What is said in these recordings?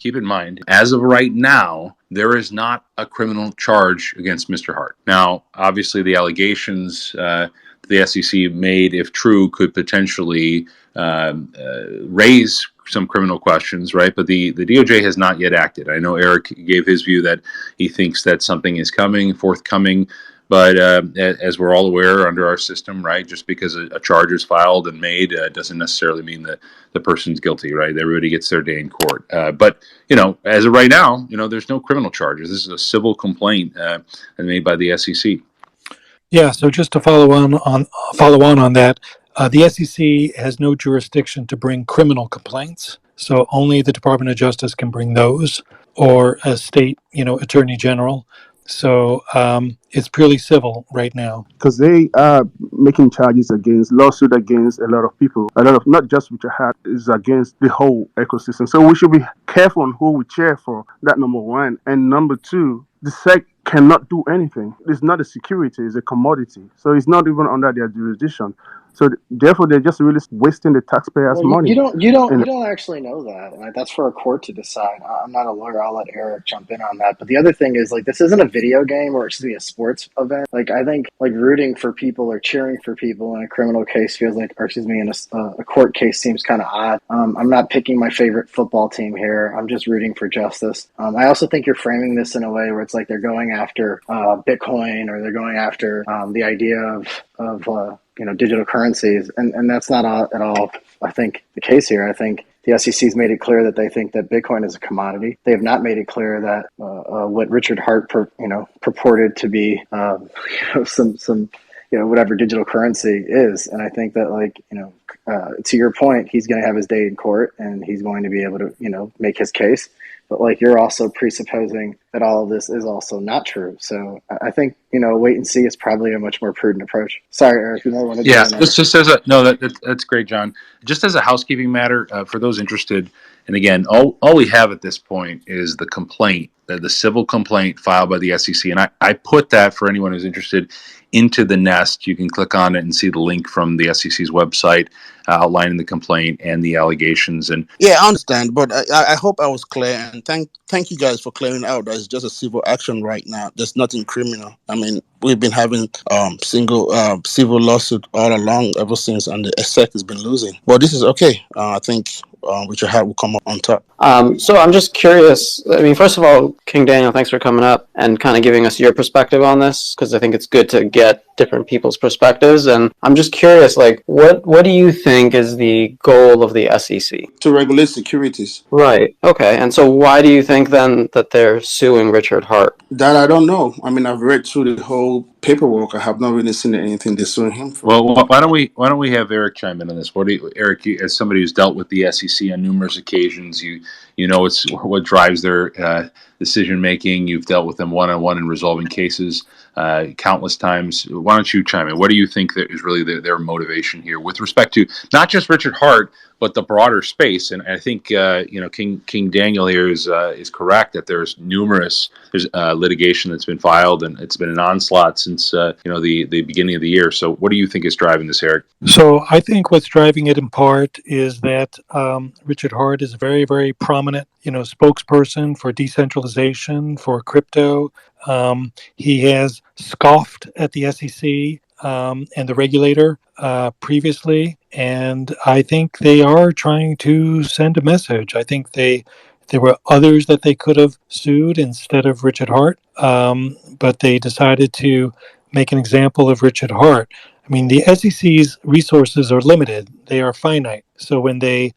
keep in mind, as of right now, there is not a criminal charge against Mr. Hart. Now, obviously, the allegations the SEC made, if true, could potentially raise some criminal questions, right? But the DOJ has not yet acted. I know Eric gave his view that he thinks that something is forthcoming. But as we're all aware under our system, right, just because a charge is filed and made doesn't necessarily mean that the person's guilty, right? Everybody gets their day in court. But, as of right now, there's no criminal charges. This is a civil complaint made by the SEC. Yeah, so just to follow on that, the SEC has no jurisdiction to bring criminal complaints. So only the Department of Justice can bring those, or a state, attorney general. So it's purely civil right now. Because they are making lawsuit against a lot of people. Not just Richard Hart, is against the whole ecosystem. So we should be careful on who we cheer for. That number one. And number two, the SEC cannot do anything. It's not a security, it's a commodity. So it's not even under their jurisdiction. So therefore, they're just really wasting the taxpayers' money. You don't actually know that. Like, that's for a court to decide. I'm not a lawyer. I'll let Eric jump in on that. But the other thing is, this isn't a video game or a sports event. I think rooting for people or cheering for people in a criminal case in a court case seems kind of odd. I'm not picking my favorite football team here. I'm just rooting for justice. I also think you're framing this in a way where it's like they're going after Bitcoin, or they're going after the idea of digital currencies, and that's not at all, I think, the case here. I think the SEC's made it clear that they think that Bitcoin is a commodity. They have not made it clear that what Richard Hart purported to be some whatever digital currency is. And I think that to your point, he's going to have his day in court and he's going to be able to make his case. But you're also presupposing that all of this is also not true. So I think, wait and see is probably a much more prudent approach. Sorry, Eric, you might want to. Yeah, that's great, John. Just as a housekeeping matter, for those interested, and again, all we have at this point is the complaint, the civil complaint filed by the SEC. And I put that, for anyone who's interested, into the nest. You can click on it and see the link from the SEC's website outlining the complaint and the allegations. And yeah, I understand, but I hope I was clear, and thank you guys for clearing out that it's just a civil action right now. There's nothing criminal. I mean, we've been having civil lawsuit all along ever since, and the SEC has been losing. But this is okay. I think Richard Hart will come up on top. So I'm just curious. I mean, first of all, King Daniel, thanks for coming up and kind of giving us your perspective on this, because I think it's good to get different people's perspectives. And I'm just curious, what do you think is the goal of the SEC? To regulate securities. Right. Okay. And so why do you think then that they're suing Richard Hart? That I don't know. I mean, I've read through the whole paperwork. I have not really seen anything they're suing him for. Well, why don't we have Eric chime in on this? Eric, as somebody who's dealt with the SEC on numerous occasions, you know it's what drives their decision making. You've dealt with them one-on-one in resolving cases countless times. Why don't you chime in? What do you think that is really their motivation here with respect to not just Richard Hart, but the broader space? And I think King Daniel here is correct that there's litigation that's been filed, and it's been an onslaught since the beginning of the year. So what do you think is driving this, Eric? So I think what's driving it in part is that Richard Hart is a very, very prominent spokesperson for decentralization, for crypto. He has scoffed at the SEC and the regulator previously, and I think they are trying to send a message. I think there were others that they could have sued instead of Richard Hart, but they decided to make an example of Richard Hart. I mean, the SEC's resources are limited; they are finite. So when they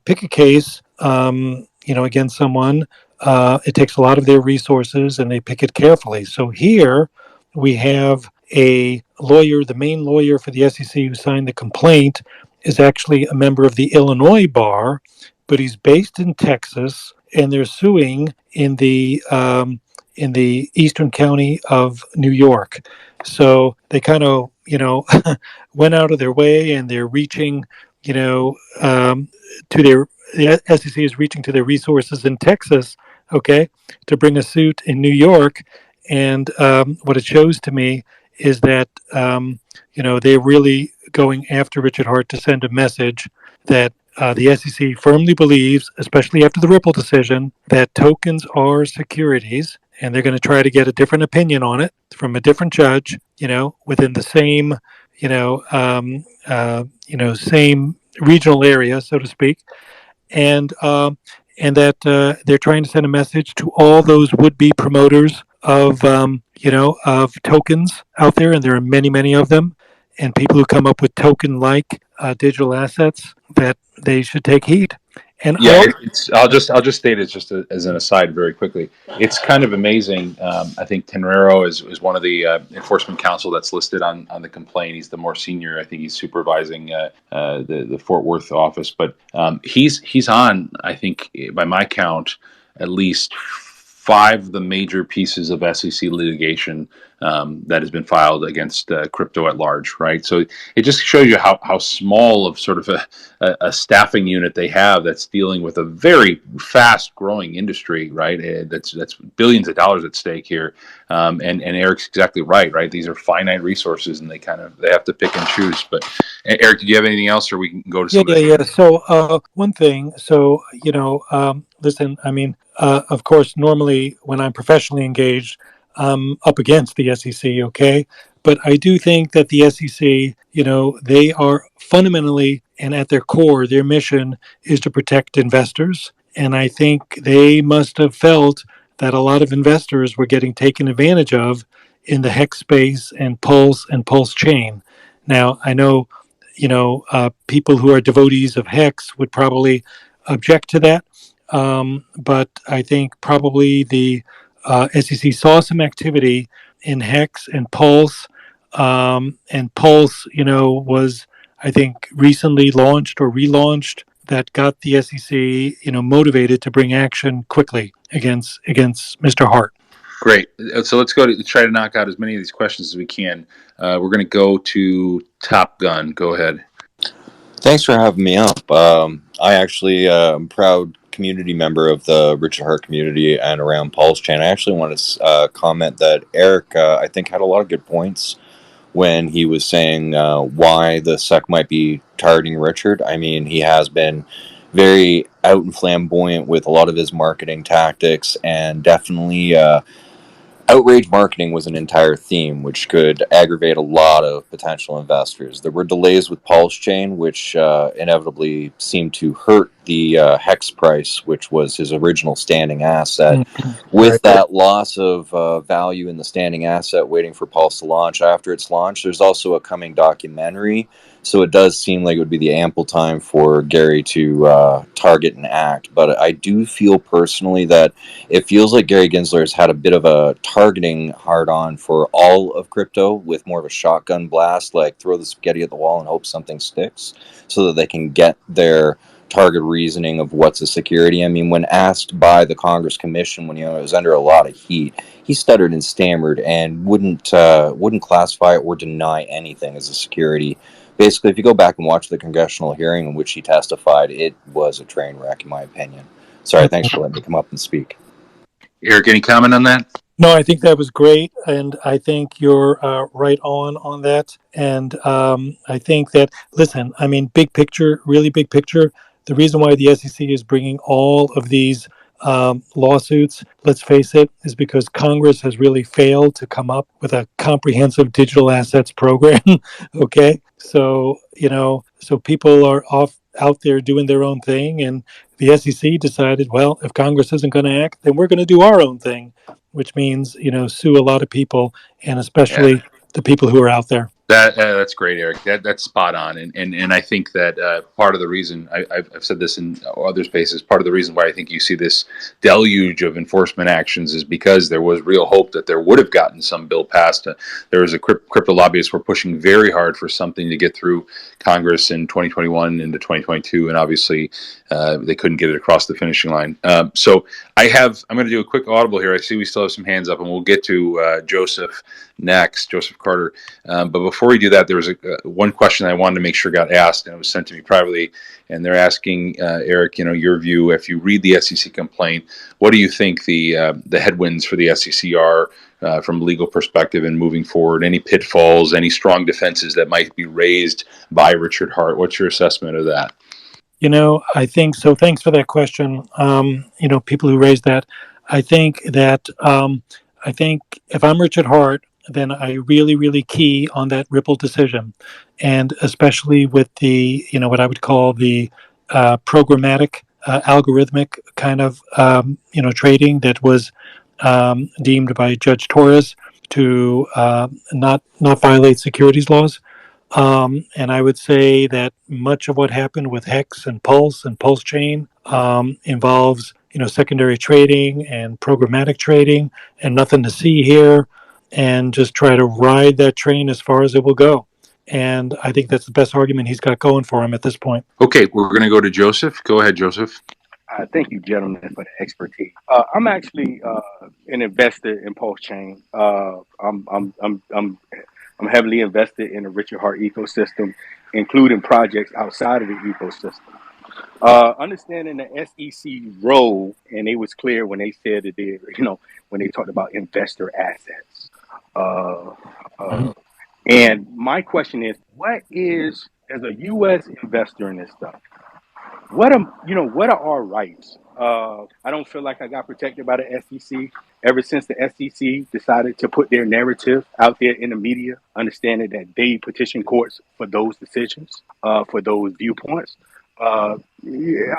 pick a case, against someone, it takes a lot of their resources, and they pick it carefully. So here we have a lawyer, the main lawyer for the SEC who signed the complaint is actually a member of the Illinois bar, but he's based in Texas, and they're suing in the eastern county of New York. So they kind of, went out of their way, and they're reaching, the SEC is reaching to their resources in Texas, to bring a suit in New York. And what it shows to me is that, they're really going after Richard Hart to send a message that the SEC firmly believes, especially after the Ripple decision, that tokens are securities, and they're going to try to get a different opinion on it from a different judge, within the same, same regional area, so to speak, and that they're trying to send a message to all those would-be promoters of tokens out there, and there are many, many of them, and people who come up with token-like digital assets, that they should take heed. And Yeah, I'll just state it just as an aside very quickly. It's kind of amazing. I think Tenrero is one of the enforcement counsel that's listed on the complaint. He's the more senior. I think he's supervising the Fort Worth office, but he's on, I think by my count, at least five of the major pieces of SEC litigation that has been filed against crypto at large, right? So it just shows you how small of sort of a staffing unit they have that's dealing with a very fast growing industry, right? That's billions of dollars at stake here. And Eric's exactly right? These are finite resources, and they have to pick and choose. But Eric, do you have anything else, or we can go to some? Yeah. So one thing, listen, I mean, of course, normally when I'm professionally engaged, I'm up against the SEC, okay? But I do think that the SEC, they are fundamentally and at their core, their mission is to protect investors. And I think they must have felt that a lot of investors were getting taken advantage of in the hex space and Pulse chain. Now, I know, people who are devotees of hex would probably object to that. But I think probably the SEC saw some activity in Hex and Pulse, and Pulse, was, I think, recently launched or relaunched, that got the SEC, motivated to bring action quickly against Mr. Hart. Great. So let's try to knock out as many of these questions as we can. We're going to go to Top Gun. Go ahead. Thanks for having me up. I actually am proud community member of the Richard Hart community and around Pulsechain. I actually want to comment that Eric, I think, had a lot of good points when he was saying why the SEC might be targeting Richard. I mean, he has been very out and flamboyant with a lot of his marketing tactics, and definitely outrage marketing was an entire theme, which could aggravate a lot of potential investors. There were delays with Pulsechain, which inevitably seemed to hurt the Hex price, which was his original standing asset. With that loss of value in the standing asset, waiting for Pulse to launch. After its launch, there's also a coming documentary. So it does seem like it would be the ample time for Gary to target and act. But I do feel personally that it feels like Gary Gensler has had a bit of a targeting hard-on for all of crypto, with more of a shotgun blast, like throw the spaghetti at the wall and hope something sticks, so that they can get their target reasoning of what's a security. I mean, when asked by the Congress Commission, when it was under a lot of heat, he stuttered and stammered and wouldn't classify or deny anything as a security. Basically, if you go back and watch the congressional hearing in which he testified, it was a train wreck, in my opinion. Sorry, thanks for letting me come up and speak. Eric, any comment on that? No, I think that was great, and I think you're right on that. And I think that, listen, I mean, big picture, really big picture, the reason why the SEC is bringing all of these lawsuits, let's face it, is because Congress has really failed to come up with a comprehensive digital assets program. Okay, so so people are out there doing their own thing, and the SEC decided, well, if Congress isn't going to act, then we're going to do our own thing, which means sue a lot of people, and especially the people who are out there. That's great, Eric. That's spot on, and I think that part of the reason I've said this in other spaces, part of the reason why I think you see this deluge of enforcement actions is because there was real hope that there would have gotten some bill passed. There was crypto lobbyists were pushing very hard for something to get through Congress in 2021 into 2022, and obviously they couldn't get it across the finishing line. So I'm going to do a quick audible here. I see we still have some hands up, and we'll get to Joseph next, Joseph Carter. But before we do that, there was one question I wanted to make sure got asked, and it was sent to me privately. And they're asking, Eric, your view. If you read the SEC complaint, what do you think the headwinds for the SEC are from a legal perspective and moving forward? Any pitfalls, any strong defenses that might be raised by Richard Hart? What's your assessment of that? I think so. Thanks for that question. People who raised that, I think that I think if I'm Richard Hart, then I really, really key on that Ripple decision, and especially with the, what I would call the programmatic, algorithmic kind of, trading that was deemed by Judge Torres to not violate securities laws. And I would say that much of what happened with Hex and Pulse and Pulsechain involves, secondary trading and programmatic trading, and nothing to see here, and just try to ride that train as far as it will go. And I think that's the best argument he's got going for him at this point. Okay, we're going to go to Joseph. Go ahead, Joseph. Thank you, gentlemen, for the expertise. I'm actually an investor in Pulsechain. I'm heavily invested in the Richard Hart ecosystem, including projects outside of the ecosystem. Understanding the SEC role, and it was clear when they said that when they talked about investor assets. And my question is, what is, as a U.S. investor in this stuff, what are our rights? I don't feel like I got protected by the SEC ever since the SEC decided to put their narrative out there in the media, understanding that they petition courts for those decisions, for those viewpoints. I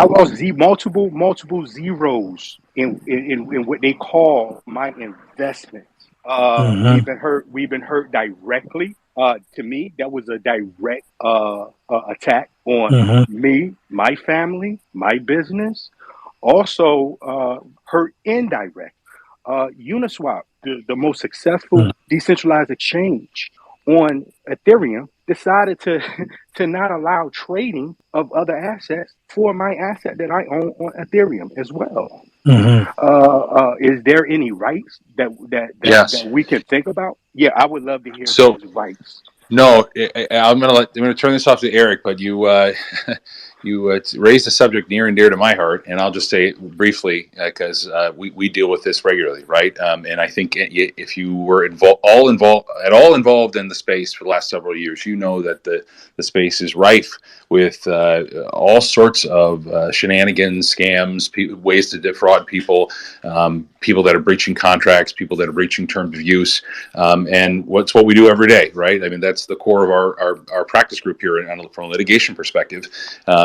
lost multiple zeros in what they call my investments. We've been hurt directly. To me, that was a direct attack on me, my family, my business. Also, hurt indirect. Uniswap, the most successful decentralized exchange on Ethereum, decided to not allow trading of other assets for my asset that I own on Ethereum as well. Is there any rights that Yes. we can think about? Yeah, I would love to hear So those rights. no, I'm gonna turn this off to Eric, but you raised a subject near and dear to my heart, and I'll just say it briefly because we deal with this regularly, right? And I think if you were involved in the space for the last several years, you know that the space is rife with all sorts of shenanigans, scams, ways to defraud people, people that are breaching contracts, people that are breaching terms of use, and what we do every day, right? I mean, that's the core of our practice group here from a litigation perspective,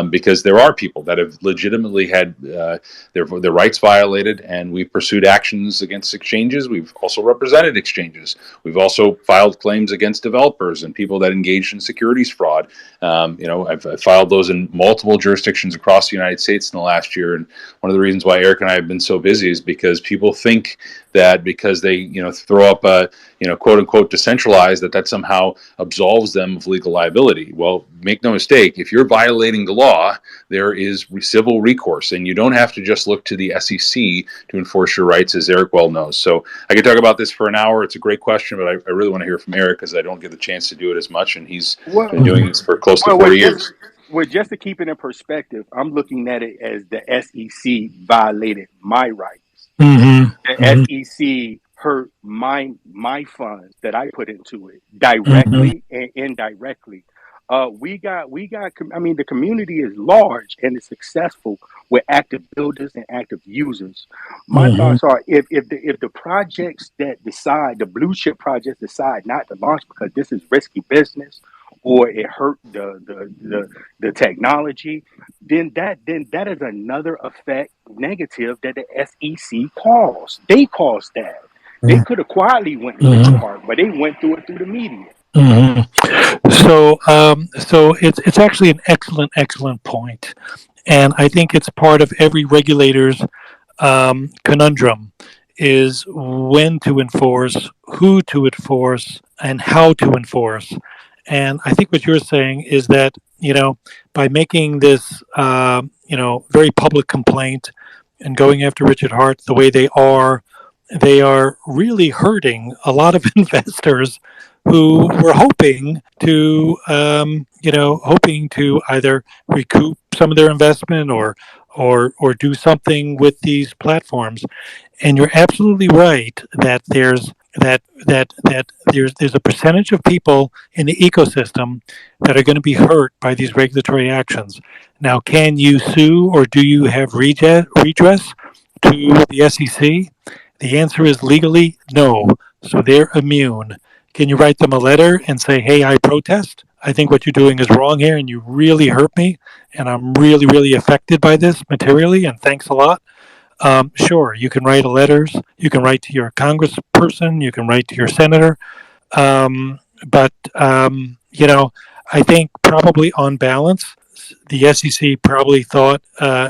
because there are people that have legitimately had their rights violated, and we've pursued actions against exchanges. We've also represented exchanges. We've also filed claims against developers and people that engaged in securities fraud. I've filed those in multiple jurisdictions across the United States in the last year, and one of the reasons why Eric and I have been so busy is because people think that because they throw up a quote unquote decentralized, that somehow absolves them of legal liability. Well, make no mistake, if you're violating the law, there is civil recourse, and you don't have to just look to the SEC to enforce your rights, as Eric well knows. So I could talk about this for an hour. It's a great question, but I really want to hear from Eric because I don't get the chance to do it as much, and he's been doing this for close to 40 years. Well, just to keep it in perspective, I'm looking at it as the SEC violated my rights. The SEC hurt my funds that I put into it directly and indirectly. We got. I mean, the community is large and it's successful with active builders and active users. My thoughts are, if the projects that decide, the blue chip projects decide not to launch because this is risky business, or it hurt the technology, then that is another effect negative that the SEC caused. They caused that. They could have quietly went to Richard Hart, but they went through it through the media. So it's actually an excellent point, and I think it's part of every regulator's conundrum is when to enforce, who to enforce, and how to enforce. And I think what you're saying is that by making this very public complaint and going after Richard Hart the way they are really hurting a lot of investors who were hoping to either recoup some of their investment or do something with these platforms. And you're absolutely right that there's that there's a percentage of people in the ecosystem that are going to be hurt by these regulatory actions. Now, can you sue or do you have redress to the SEC? The answer is legally no. So they're immune. Can you write them a letter and say, hey, I protest? I think what you're doing is wrong here and you really hurt me and I'm really, really affected by this materially and thanks a lot. Sure, you can write letters. You can write to your congressperson. You can write to your senator. But I think probably on balance, the SEC probably thought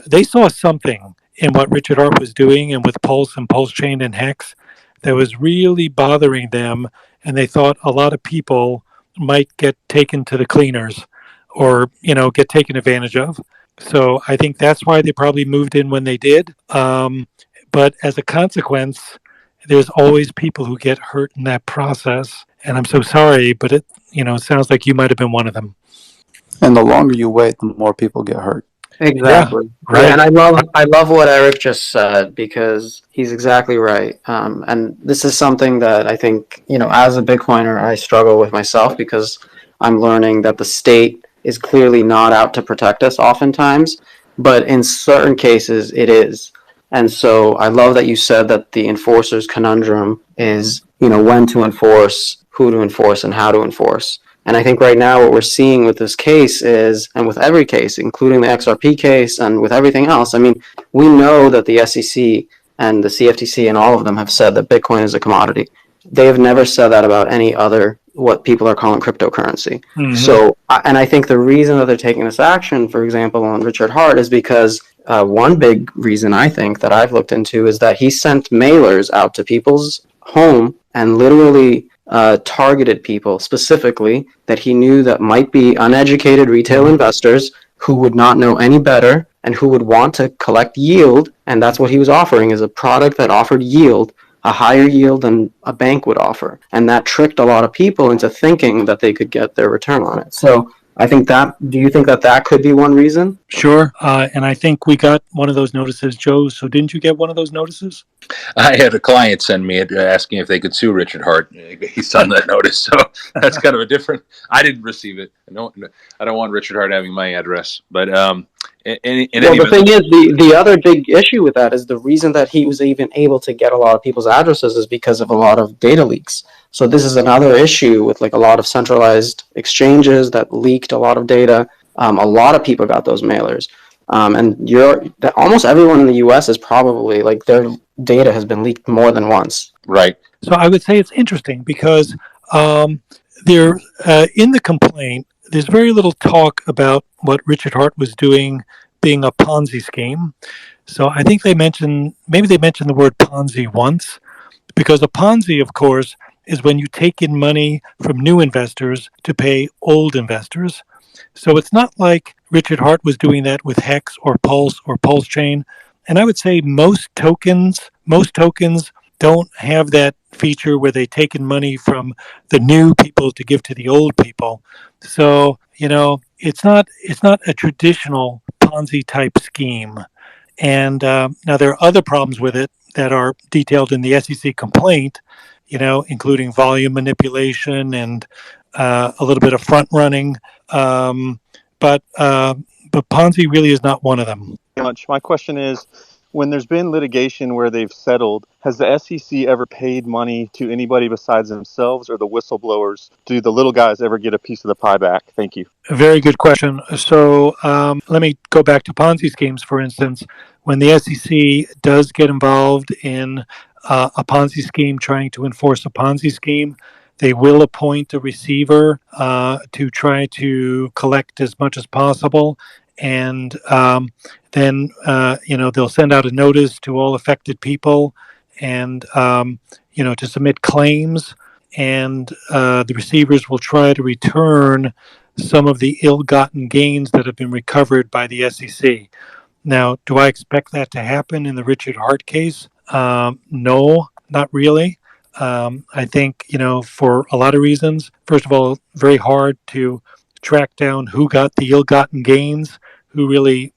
they saw something in what Richard Hart was doing and with Pulse and Pulsechain and Hex that was really bothering them, and they thought a lot of people might get taken to the cleaners or get taken advantage of. So I think that's why they probably moved in when they did. But as a consequence, there's always people who get hurt in that process. And I'm so sorry, but it sounds like you might have been one of them. And the longer you wait, the more people get hurt. Exactly. Yeah, right. And I love what Eric just said because he's exactly right. And this is something that I think, as a Bitcoiner, I struggle with myself because I'm learning that the state is clearly not out to protect us oftentimes, but in certain cases it is. And so I love that you said that the enforcer's conundrum is, when to enforce, who to enforce, and how to enforce. And I think right now what we're seeing with this case is, and with every case, including the XRP case and with everything else, we know that the SEC and the CFTC and all of them have said that Bitcoin is a commodity. They have never said that about any other, what people are calling cryptocurrency. Mm-hmm. So, and I think the reason that they're taking this action, for example, on Richard Hart is because one big reason I think that I've looked into is that he sent mailers out to people's home and literally targeted people specifically that he knew that might be uneducated retail investors who would not know any better and who would want to collect yield. And that's what he was offering, is a product that offered yield, a higher yield than a bank would offer. And that tricked a lot of people into thinking that they could get their return on it. So I think do you think that could be one reason? Sure. And I think we got one of those notices, Joe. So didn't you get one of those notices? I had a client send me asking if they could sue Richard Hart. He's on that notice. So that's kind of a different, I didn't receive it. I don't want Richard Hart having my address, but the thing is, the other big issue with that is the reason that he was even able to get a lot of people's addresses is because of a lot of data leaks. So this is another issue with a lot of centralized exchanges that leaked a lot of data. A lot of people got those mailers. And almost everyone in the U.S. is probably their data has been leaked more than once. Right. So I would say it's interesting because there in the complaint, there's very little talk about what Richard Hart was doing being a Ponzi scheme. So I think maybe they mentioned the word Ponzi once, because a Ponzi, of course, is when you take in money from new investors to pay old investors. So it's not like Richard Hart was doing that with Hex or Pulse or Pulsechain. And I would say most tokens don't have that feature where they take in money from the new people to give to the old people. So, it's not a traditional Ponzi type scheme. And now there are other problems with it that are detailed in the SEC complaint, including volume manipulation and a little bit of front running. But Ponzi really is not one of them. My question is, when there's been litigation where they've settled, has the SEC ever paid money to anybody besides themselves or the whistleblowers? Do the little guys ever get a piece of the pie back? Thank you. A very good question. So let me go back to Ponzi schemes, for instance. When the SEC does get involved in a Ponzi scheme, trying to enforce a Ponzi scheme, they will appoint a receiver to try to collect as much as possible. And then, they'll send out a notice to all affected people and, to submit claims. And the receivers will try to return some of the ill-gotten gains that have been recovered by the SEC. Now, do I expect that to happen in the Richard Hart case? No, not really. I think, for a lot of reasons. First of all, very hard to track down who got the ill-gotten gains, who really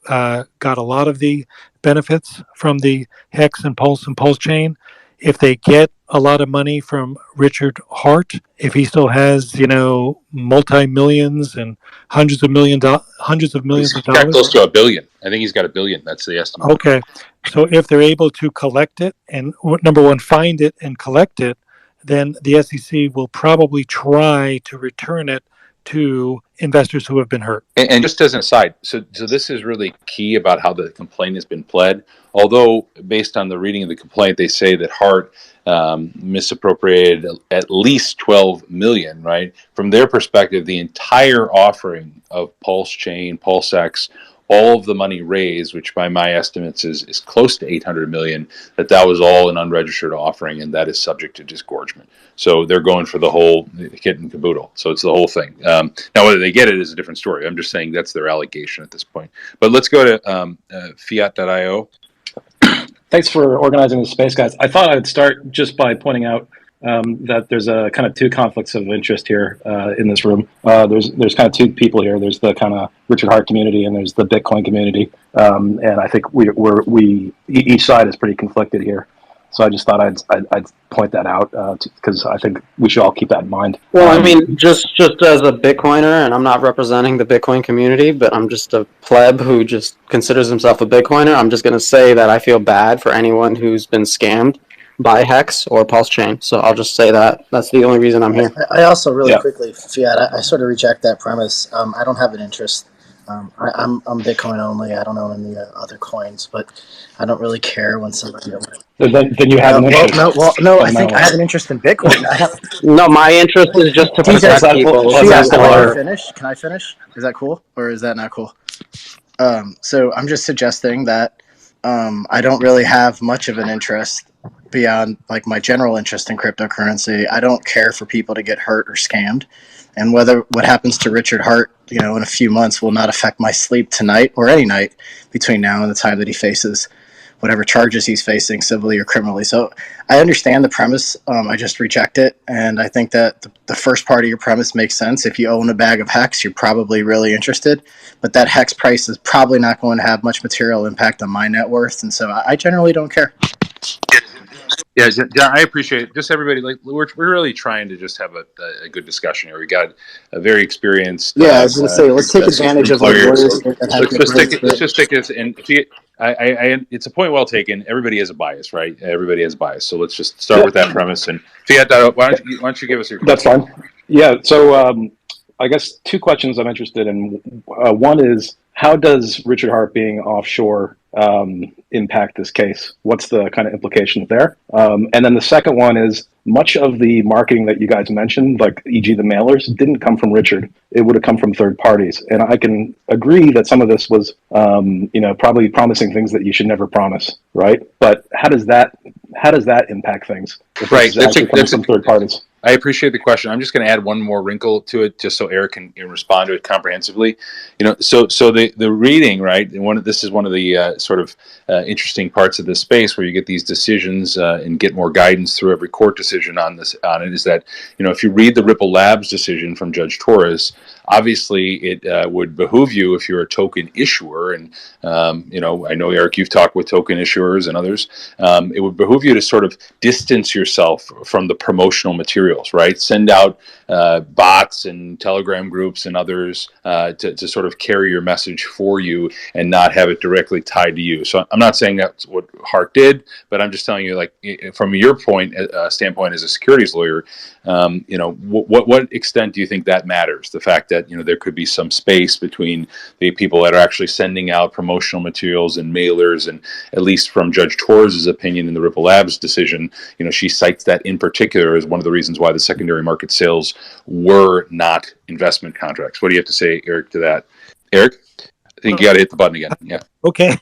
got a lot of the benefits from the Hex and Pulse and Pulsechain. if they get a lot of money from Richard Hart, if he still has, multi-millions and hundreds of millions He's of got dollars. close to $1 billion. I think he's got $1 billion. That's the estimate. Okay. So if they're able to collect it and number one, find it and collect it, then the SEC will probably try to return it to investors who have been hurt. And just as an aside, so this is really key about how the complaint has been pled. Although, based on the reading of the complaint, they say that Hart misappropriated at least 12 million. Right, from their perspective, the entire offering of Pulsechain, Pulsex, all of the money raised, which by my estimates is close to 800 million, that was all an unregistered offering, and that is subject to disgorgement. So they're going for the whole kit and caboodle. So it's the whole thing. Now, whether they get it is a different story. I'm just saying that's their allegation at this point. But let's go to fiat.io. Thanks for organizing this space, guys. I thought I'd start just by pointing out that there's a kind of two conflicts of interest here in this room. There's kind of two people here. There's the kind of Richard Hart community, and there's the Bitcoin community. And I think we each side is pretty conflicted here. So I just thought I'd point that out because I think we should all keep that in mind. Well, I mean, just as a Bitcoiner, and I'm not representing the Bitcoin community, but I'm just a pleb who just considers himself a Bitcoiner. I'm just going to say that I feel bad for anyone who's been scammed by Hex or Pulsechain. So I'll just say that. That's the only reason I'm here. I also really quickly, Fiat, I sort of reject that premise. I don't have an interest. I'm Bitcoin only. I don't own any other coins, but I don't really care when somebody. Then you have an interest. No. I think I have an interest in Bitcoin. No, my interest is just to protect people. Can I finish? Is that cool, or is that not cool? So I'm just suggesting that I don't really have much of an interest beyond like my general interest in cryptocurrency. I don't care for people to get hurt or scammed. And what happens to Richard Hart, in a few months will not affect my sleep tonight or any night between now and the time that he faces whatever charges he's facing, civilly or criminally. So I understand the premise. I just reject it. And I think that the first part of your premise makes sense. If you own a bag of Hex, you're probably really interested. But that Hex price is probably not going to have much material impact on my net worth. And so I generally don't care. Yeah, I appreciate it. Just everybody, we're really trying to just have a good discussion here. We got a very experienced. Yeah, I was going to say, let's take advantage of lawyers. Let's just take this, and it's a point well taken. Everybody has a bias, right? Everybody has a bias. So let's just start with that premise. And Fiat, why don't you give us your? That's fine. Yeah. So I guess two questions I'm interested in. One is, how does Richard Hart being offshore impact this case? What's the kind of implications there? And then the second one is, much of the marketing that you guys mentioned, like e.g. the mailers, didn't come from Richard. It would have come from third parties. And I can agree that some of this was, probably promising things that you should never promise, right? But how does that impact things? Right. That's from third parties. I appreciate the question. I'm just going to add one more wrinkle to it, just so Eric can respond to it comprehensively. So the reading, right? And this is one of the sort of interesting parts of this space where you get these decisions and get more guidance through every court decision on it. Is that if you read the Ripple Labs decision from Judge Torres, obviously it would behoove you, if you're a token issuer, and I know Eric, you've talked with token issuers and others. It would behoove you to sort of distance yourself from the promotional materials, right? Send out bots and Telegram groups and others to sort of carry your message for you and not have it directly tied to you. So I'm not saying that's what Hart did, but I'm just telling you, from your standpoint as a securities lawyer, what extent do you think that matters? The fact that there could be some space between the people that are actually sending out promotional materials and mailers, and at least from Judge Torres' opinion in the Ripple Labs decision, she cites that in particular as one of the reasons why the secondary market sales were not investment contracts. What do you have to say, Eric, to that? Eric, I think you got to hit the button again. Yeah. Okay.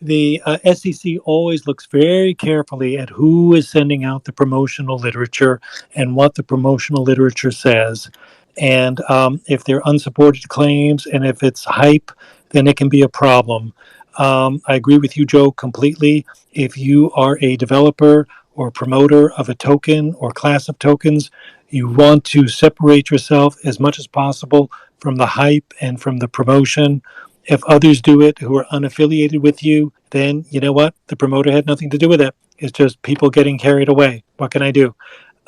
The SEC always looks very carefully at who is sending out the promotional literature and what the promotional literature says. And if they're unsupported claims and if it's hype, then it can be a problem. I agree with you, Joe, completely. If you are a developer or promoter of a token or class of tokens, you want to separate yourself as much as possible from the hype and from the promotion. If others do it who are unaffiliated with you, then you know what? The promoter had nothing to do with it. It's just people getting carried away. What can I do?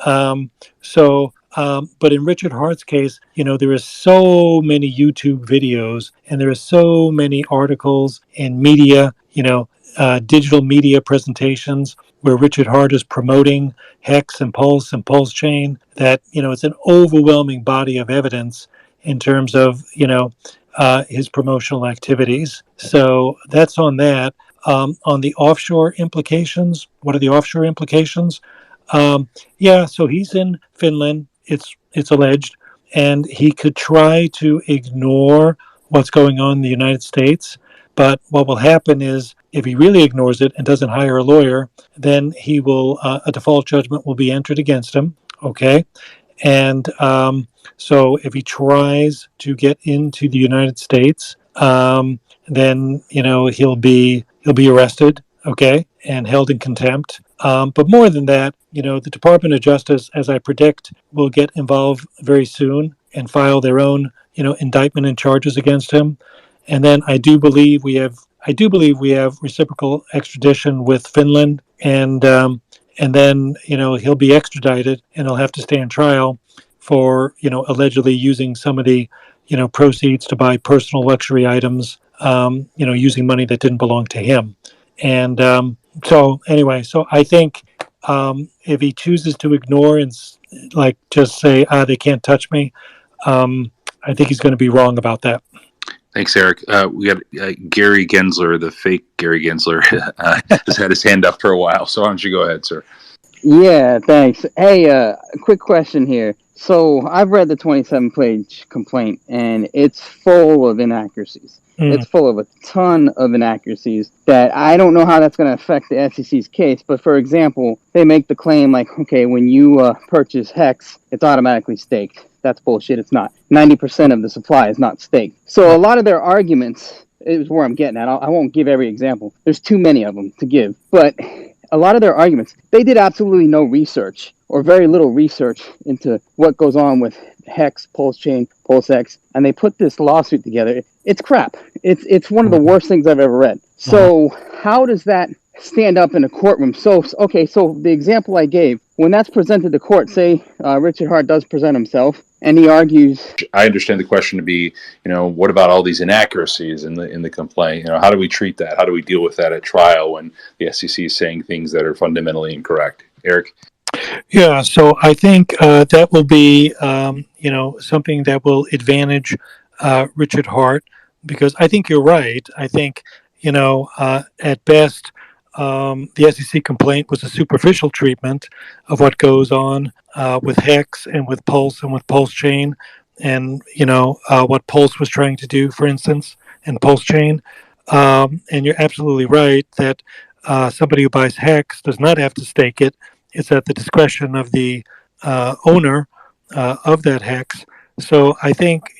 Um, but in Richard Hart's case, there are so many YouTube videos and there are so many articles and media, digital media presentations where Richard Hart is promoting Hex and Pulse and Pulsechain that, it's an overwhelming body of evidence in terms of, his promotional activities. So that's on that. On the offshore implications, what are the offshore implications? Yeah, so he's in Finland. It's alleged, and he could try to ignore what's going on in the United States. But what will happen is, if he really ignores it and doesn't hire a lawyer, then he will a default judgment will be entered against him. Okay, and so if he tries to get into the United States, then he'll be arrested. Okay, and held in contempt. But more than that, the Department of Justice, as I predict, will get involved very soon and file their own, indictment and charges against him. And then I do believe we have reciprocal extradition with Finland, and then he'll be extradited and he'll have to stand trial for allegedly using some of the proceeds to buy personal luxury items, using money that didn't belong to him. And so anyway, so I think if he chooses to ignore and just say, they can't touch me, I think he's going to be wrong about that. Thanks, Eric. We got Gary Gensler, the fake Gary Gensler, has had his hand up for a while. So why don't you go ahead, sir? Yeah, thanks. Hey, a quick question here. So I've read the 27-page complaint, and it's full of inaccuracies. It's full of a ton of inaccuracies that I don't know how that's going to affect the SEC's case. But for example, they make the claim like, okay, when you purchase Hex, it's automatically staked. That's bullshit. It's not. 90% of the supply is not staked. So a lot of their arguments is where I'm getting at. I won't give every example. There's too many of them to give. But a lot of their arguments, they did absolutely no research or very little research into what goes on with Hex, Pulsechain, Pulsex, and they put this lawsuit together. It's crap. It's one of the worst things I've ever read. So how does that stand up in a courtroom? So the example I gave, when that's presented to court, say Richard Hart does present himself, and he argues. I understand the question to be, what about all these inaccuracies in the complaint? How do we treat that? How do we deal with that at trial when the SEC is saying things that are fundamentally incorrect? Eric? Yeah, so I think that will be, something that will advantage Richard Hart, because I think you're right. I think, at best, the SEC complaint was a superficial treatment of what goes on with Hex and with Pulse and with Pulsechain, and what Pulse was trying to do, for instance, and Pulsechain. And you're absolutely right that somebody who buys Hex does not have to stake it. It's at the discretion of the owner of that Hex. So I think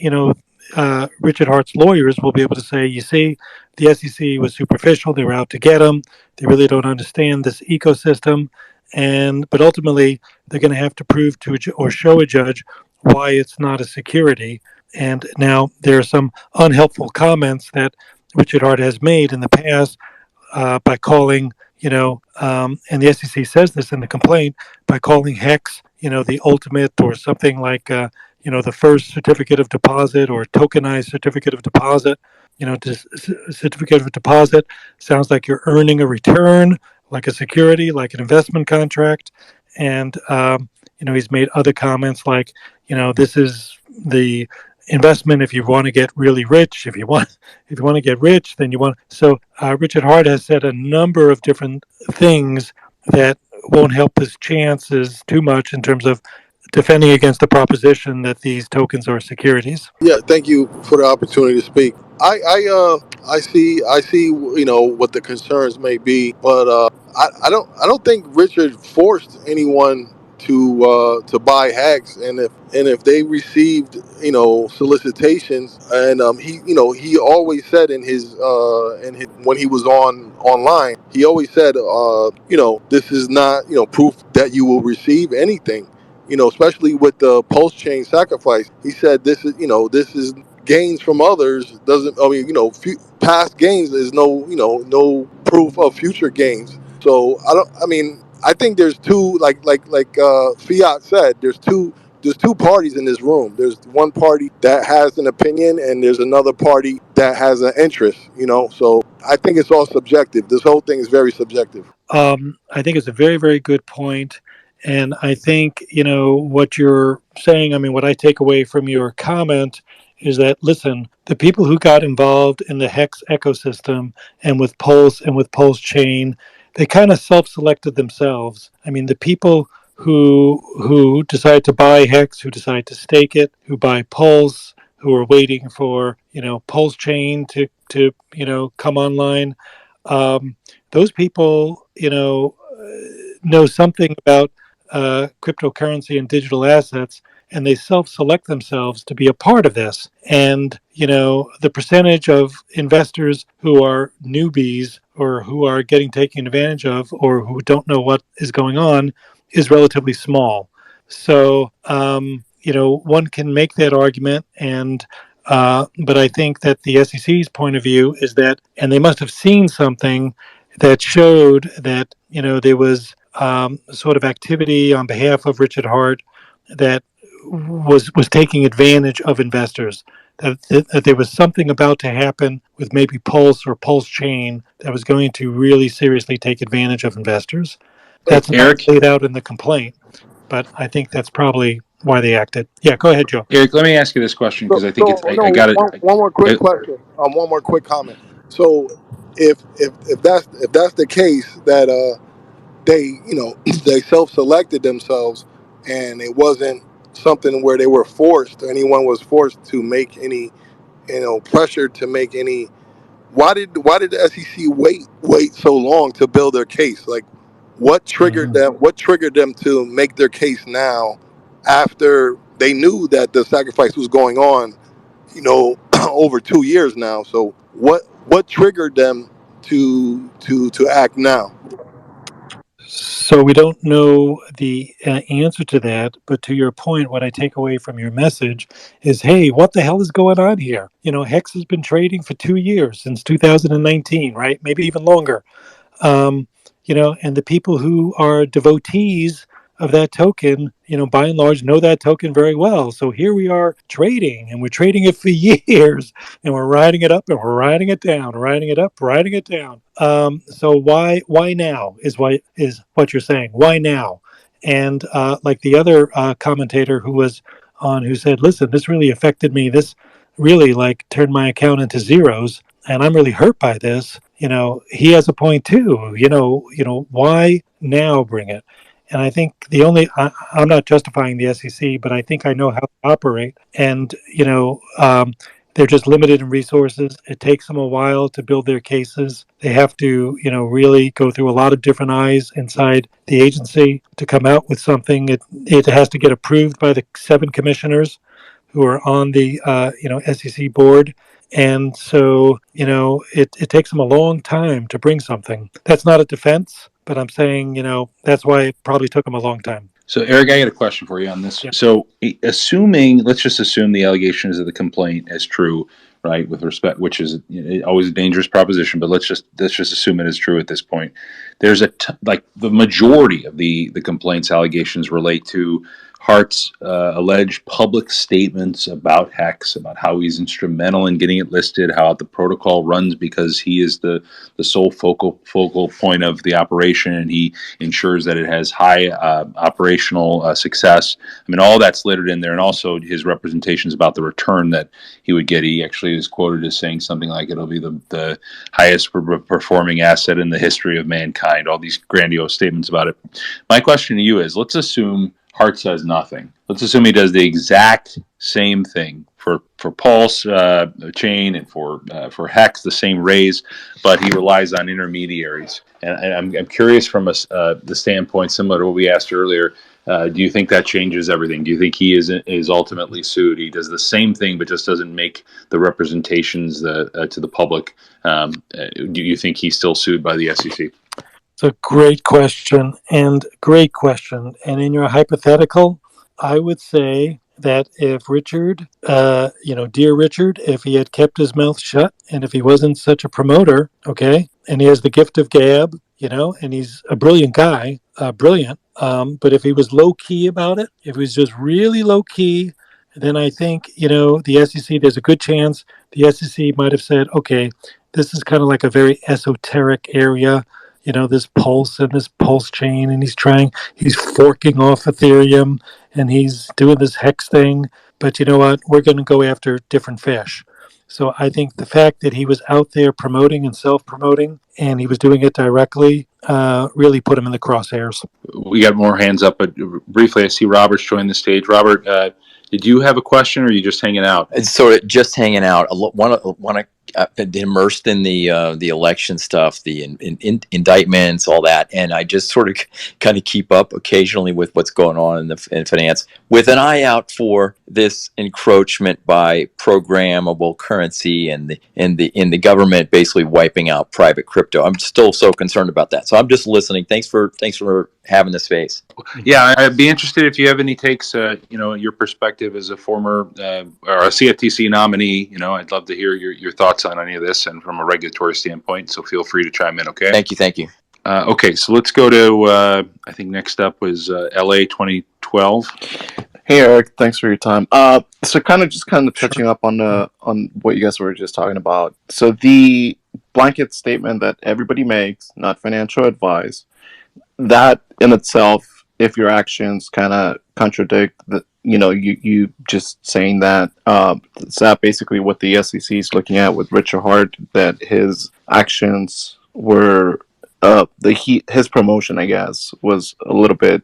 Richard Hart's lawyers will be able to say, you see, the SEC was superficial. They were out to get him. They really don't understand this ecosystem, but ultimately they're going to have to prove or show a judge why it's not a security. And now there are some unhelpful comments that Richard Hart has made in the past by calling, and the SEC says this in the complaint, by calling Hex, the ultimate, or something like, the first certificate of deposit or tokenized certificate of deposit. Certificate of deposit sounds like you're earning a return, like a security, like an investment contract. And, he's made other comments like, this is the investment if you want to get really rich. If you want to get rich, then you want. So Richard Hart has said a number of different things that won't help his chances too much in terms of defending against the proposition that these tokens are securities. Yeah, thank you for the opportunity to speak. I see what the concerns may be, but I don't think Richard forced anyone to buy hacks, and if they received solicitations, and he always said in his when he was online, he always said this is not proof that you will receive anything, especially with the pulse chain sacrifice. He said this is gains from others doesn't. I mean, past gains is no proof of future gains. So I don't. I mean, I think there's two, like Fiat said, there's two parties in this room. There's one party that has an opinion, and there's another party that has an interest. So I think it's all subjective. This whole thing is very subjective. I think it's a very, very good point. And I think, what you're saying, I mean, what I take away from your comment is that, listen, the people who got involved in the Hex ecosystem and with Pulse and with Pulse Chain, they kind of self-selected themselves. I mean, the people who decide to buy Hex, who decide to stake it, who buy Pulse, who are waiting for, Pulse Chain to come online. Those people, know something about cryptocurrency and digital assets, and they self-select themselves to be a part of this. And the percentage of investors who are newbies or who are getting taken advantage of or who don't know what is going on is relatively small. So one can make that argument, and but I think that the SEC's point of view is that, and they must have seen something that showed that there was sort of activity on behalf of Richard Hart that was taking advantage of investors. That there was something about to happen with maybe Pulse or Pulse Chain that was going to really seriously take advantage of investors. That's not Eric, laid out in the complaint, but I think that's probably why they acted. Yeah, go ahead, Joe. Eric, let me ask you this question because I think it's So no, I got it. one more quick question. One more quick comment. So if that's the case that they they self-selected themselves, and it wasn't something where they were forced, anyone was forced to make any pressure to make any. Why did the SEC wait so long to build their case? Like, what triggered them? What triggered them to make their case now, after they knew that the sacrifice was going on, over 2 years now? So what triggered them to act now? So we don't know the answer to that, but to your point, what I take away from your message is, hey, what the hell is going on here? Hex has been trading for 2 years, since 2019, right? Maybe even longer. um, and the people who are devotees of that token, by and large, know that token very well. So here we are trading, and we're trading it for years, and we're riding it up, and we're riding it down, riding it up, riding it down. So why now is what you're saying? Why now? And like the other commentator who was on, who said, "Listen, this really affected me. This really like turned my account into zeros, and I'm really hurt by this." He has a point too. Why now bring it? And I think I'm not justifying the SEC, but I think I know how to operate. And they're just limited in resources. It takes them a while to build their cases. They have to, really go through a lot of different eyes inside the agency to come out with something. It has to get approved by the 7 commissioners who are on the SEC board. And so, it takes them a long time to bring something. That's not a defense, but I'm saying, that's why it probably took them a long time. So, Eric, I got a question for you on this. Yeah. So, let's just assume the allegations of the complaint as true, right? With respect, which is always a dangerous proposition, but let's just assume it is true at this point. There's like the majority of the complaints allegations relate to Hart's alleged public statements about Hex, about how he's instrumental in getting it listed, how the protocol runs because he is the sole focal point of the operation, and he ensures that it has high operational success. I mean, all that's littered in there, and also his representations about the return that he would get. He actually is quoted as saying something like it'll be the highest performing asset in the history of mankind. All these grandiose statements about it. My question to you is, let's assume Hart says nothing. Let's assume he does the exact same thing for Pulse chain and for Hex, the same raise, but he relies on intermediaries. And I'm curious from the standpoint similar to what we asked earlier. Do you think that changes everything? Do you think he is ultimately sued? He does the same thing, but just doesn't make the representations to the public. Do you think he's still sued by the SEC? It's a great question. And in your hypothetical, I would say, that if Richard, dear Richard, if he had kept his mouth shut and if he wasn't such a promoter, okay, and he has the gift of gab, and he's a brilliant guy, brilliant. But if he was low key about it, if he was just really low key, then I think, the SEC, there's a good chance the SEC might have said, okay, this is kind of like a very esoteric area, this pulse and this pulse chain, and he's forking off Ethereum and he's doing this hex thing. But you know what? We're going to go after different fish. So I think the fact that he was out there promoting and self-promoting, and he was doing it directly, really put him in the crosshairs. We got more hands up, but briefly, I see Robert's joined the stage. Robert, did you have a question, or are you just hanging out? It's sort of just hanging out. Want to immersed in the election stuff, the indictments, all that, and I just sort of kind of keep up occasionally with what's going on in finance, with an eye out for this encroachment by programmable currency and the government basically wiping out private crypto. I'm still so concerned about that. So I'm just listening. Thanks for having the space. Yeah, I'd be interested if you have any takes. Your perspective as a former or a CFTC nominee. I'd love to hear your thoughts on any of this, and from a regulatory standpoint. So feel free to chime in. Okay. Thank you. Okay, so let's go to I think next up was LA 2012. Hey Eric, thanks for your time. So kind of touching up on what you guys were just talking about. So the blanket statement that everybody makes, not financial advice, that in itself, if your actions kind of contradict the, you just saying that, is that basically what the SEC is looking at with Richard Hart, that his actions were his promotion, I guess, was a little bit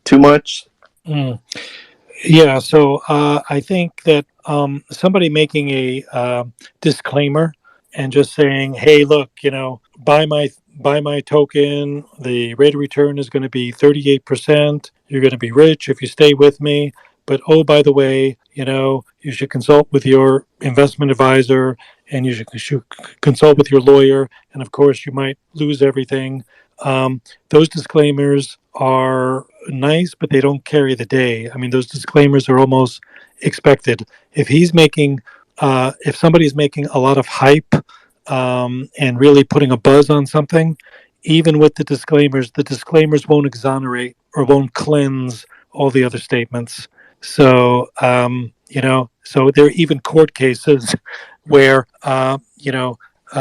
too much? Yeah, so I think that somebody making a disclaimer and just saying, "Hey, look, buy my token. The rate of return is going to be 38%. You're going to be rich if you stay with me. But oh, by the way, you should consult with your investment advisor, and you should consult with your lawyer. And of course, you might lose everything." Those disclaimers are nice, but they don't carry the day. I mean, those disclaimers are almost expected. If somebody's making a lot of hype and really putting a buzz on something, even with the disclaimers won't exonerate or won't cleanse all the other statements. So, so there are even court cases where,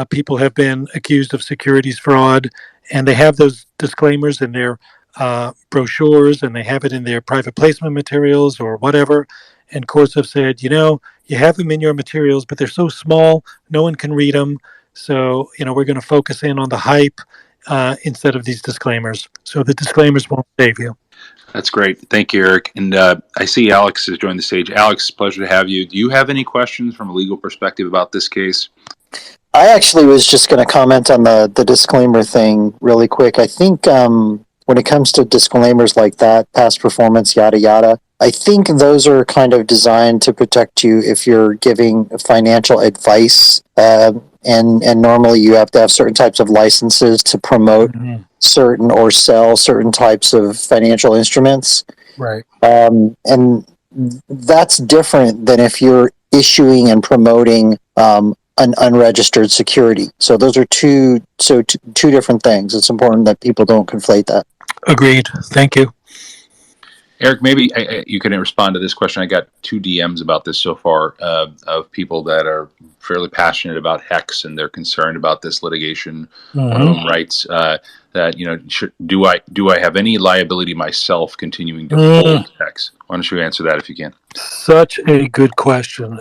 people have been accused of securities fraud, and they have those disclaimers in their brochures, and they have it in their private placement materials or whatever. And courts have said, you have them in your materials, but they're so small, no one can read them. So, we're going to focus in on the hype instead of these disclaimers. So the disclaimers won't save you. That's great. Thank you, Eric. And I see Alex has joined the stage. Alex, pleasure to have you. Do you have any questions from a legal perspective about this case? I actually was just going to comment on the disclaimer thing really quick. I think when it comes to disclaimers like that, past performance, yada, yada, I think those are kind of designed to protect you if you're giving financial advice. And normally you have to have certain types of licenses to promote certain or sell certain types of financial instruments. Right. And that's different than if you're issuing and promoting an unregistered security. So those are two different things. It's important that people don't conflate that. Agreed. Thank you. Eric, maybe you can respond to this question. I got 2 DMs about this so far of people that are fairly passionate about Hex, and they're concerned about this litigation. One of them writes that do I have any liability myself continuing to hold Hex? Why don't you answer that if you can? Such a good question.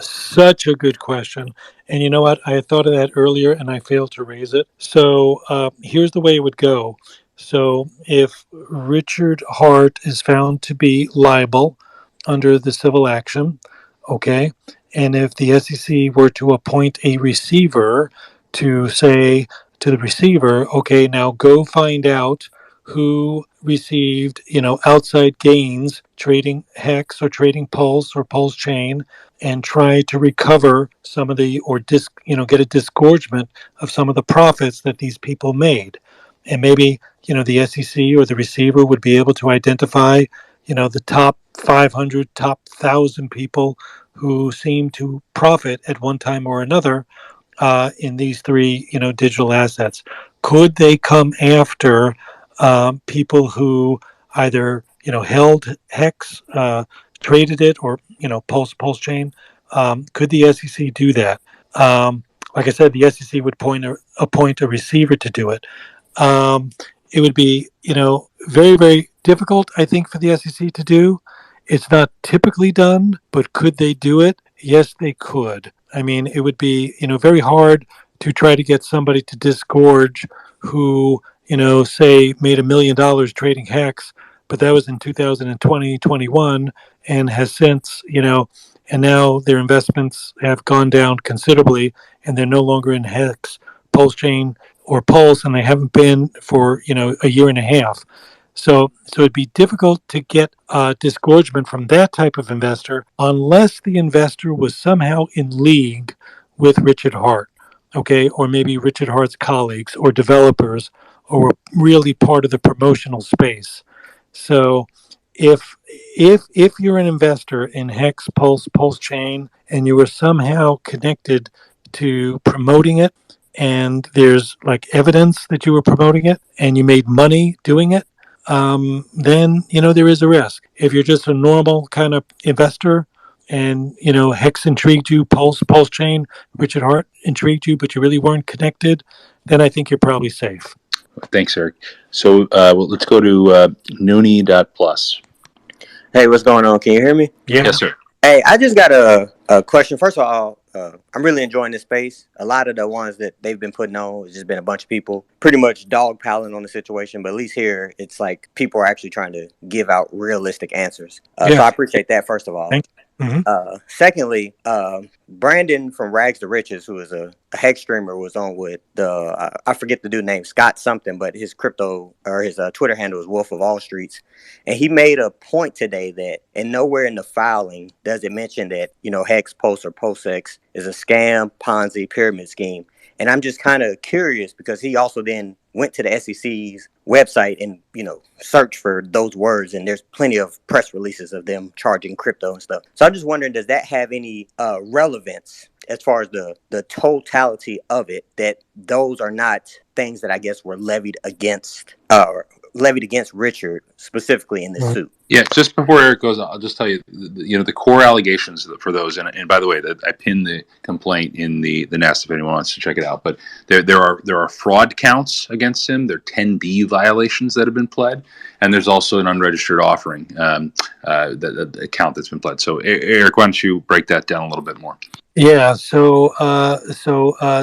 And you know what? I had thought of that earlier and I failed to raise it. So here's the way it would go. So if Richard Hart is found to be liable under the civil action, okay, and if the SEC were to appoint a receiver to say to the receiver, okay, now go find out who received, outside gains trading Hex or trading Pulse or Pulsechain, and try to recover some of the, or get a disgorgement of some of the profits that these people made. And maybe, the SEC or the receiver would be able to identify, the top 500, top 1,000 people who seem to profit at one time or another in these three, digital assets. Could they come after people who either, held Hex, traded it, or, Pulsechain? Could the SEC do that? Like I said, the SEC would appoint a receiver to do it. Um, it would be, very, very difficult, I think, for the SEC to do. It's not typically done, but could they do it? Yes, they could. I mean, it would be, very hard to try to get somebody to disgorge who, say made $1 million trading Hex, but that was in 2020, 21, and has since, and now their investments have gone down considerably, and they're no longer in Hex, Pulsechain, or Pulse, and they haven't been for a year and a half. So it'd be difficult to get disgorgement from that type of investor unless the investor was somehow in league with Richard Hart, okay, or maybe Richard Hart's colleagues or developers, or were really part of the promotional space. So if you're an investor in Hex, Pulse, Pulsechain, and you were somehow connected to promoting it, and there's like evidence that you were promoting it and you made money doing it, then there is a risk. If you're just a normal kind of investor and Hex intrigued you, Pulsechain, Richard Hart intrigued you, but you really weren't connected, then I think you're probably safe. Thanks, Eric. So let's go to Noonie.plus. Hey, what's going on? Can you hear me? Yeah. Yes, sir. Hey, I just got a question. First of all, I'm really enjoying this space. A lot of the ones that they've been putting on, it's just been a bunch of people pretty much dogpiling on the situation. But at least here, it's like people are actually trying to give out realistic answers. So I appreciate that, first of all. Secondly, Brandon from Rags to Riches, who is a Hex streamer, was on with I forget the dude name, Scott something, but his crypto or his Twitter handle is Wolf of All Streets. And he made a point today that, and nowhere in the filing does it mention that, Hex, Pulse, or Pulsex is a scam, Ponzi, pyramid scheme. And I'm just kind of curious because he also then went to the SEC's website and, searched for those words. And there's plenty of press releases of them charging crypto and stuff. So I'm just wondering, does that have any relevance as far as the totality of it, that those are not things that I guess were levied against Richard specifically in this suit? Yeah, just before Eric goes, I'll just tell you, the core allegations for those, and by the way, I pinned the complaint in the nest if anyone wants to check it out. But there are fraud counts against him. There are 10B violations that have been pled, and there's also an unregistered offering the account that's been pled. So Eric, why don't you break that down a little bit more? Yeah. So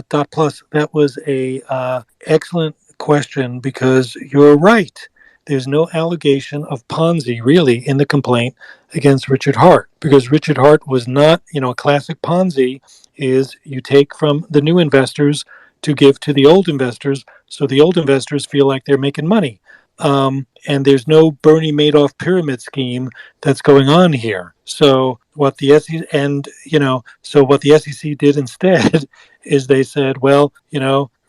Dot Plus, that was a excellent question because you're right. There's no allegation of Ponzi really in the complaint against Richard Hart, because Richard Hart was not, a classic Ponzi is you take from the new investors to give to the old investors, so the old investors feel like they're making money. And there's no Bernie Madoff pyramid scheme that's going on here. So what the SEC did instead is they said, well,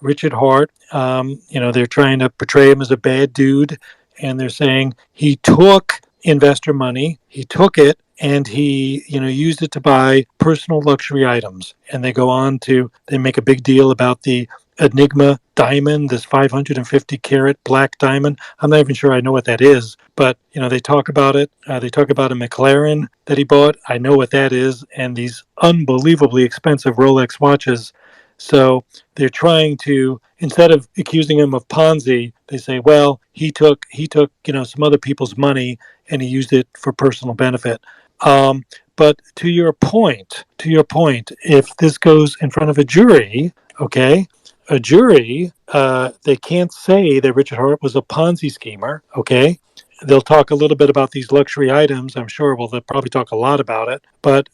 Richard Hart, they're trying to portray him as a bad dude, and they're saying he took investor money, he took it, and he, used it to buy personal luxury items. And they go on to, they make a big deal about the Enigma diamond, this 550 carat black diamond. I'm not even sure I know what that is, but they talk about it. They talk about a McLaren that he bought. I know what that is, and these unbelievably expensive Rolex watches. So they're trying to, instead of accusing him of Ponzi, they say, well, he took some other people's money and he used it for personal benefit. But to your point, if this goes in front of a jury, okay, a jury, they can't say that Richard Hart was a Ponzi schemer, okay? They'll talk a little bit about these luxury items, I'm sure. Well, they'll probably talk a lot about it. But,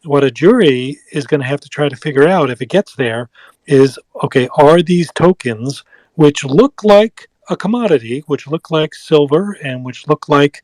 what a jury is going to have to try to figure out if it gets there is, okay, are these tokens, which look like a commodity, which look like silver and which look like,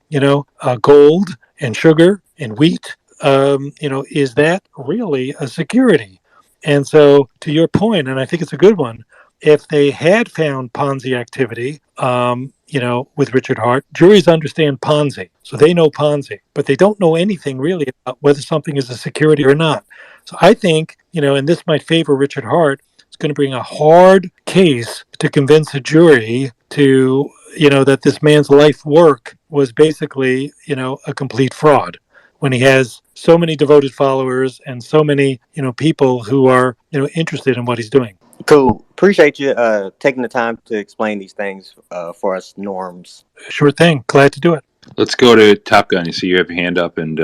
gold and sugar and wheat, is that really a security? And so to your point, and I think it's a good one, if they had found Ponzi activity, with Richard Hart, juries understand Ponzi, so they know Ponzi, but they don't know anything really about whether something is a security or not. So I think, and this might favor Richard Hart, it's going to bring a hard case to convince a jury to, that this man's life work was basically, a complete fraud when he has so many devoted followers and so many, people who are, interested in what he's doing. Cool. Appreciate you taking the time to explain these things for us norms. Sure thing. Glad to do it. Let's go to Top Gun. You see you have your hand up, and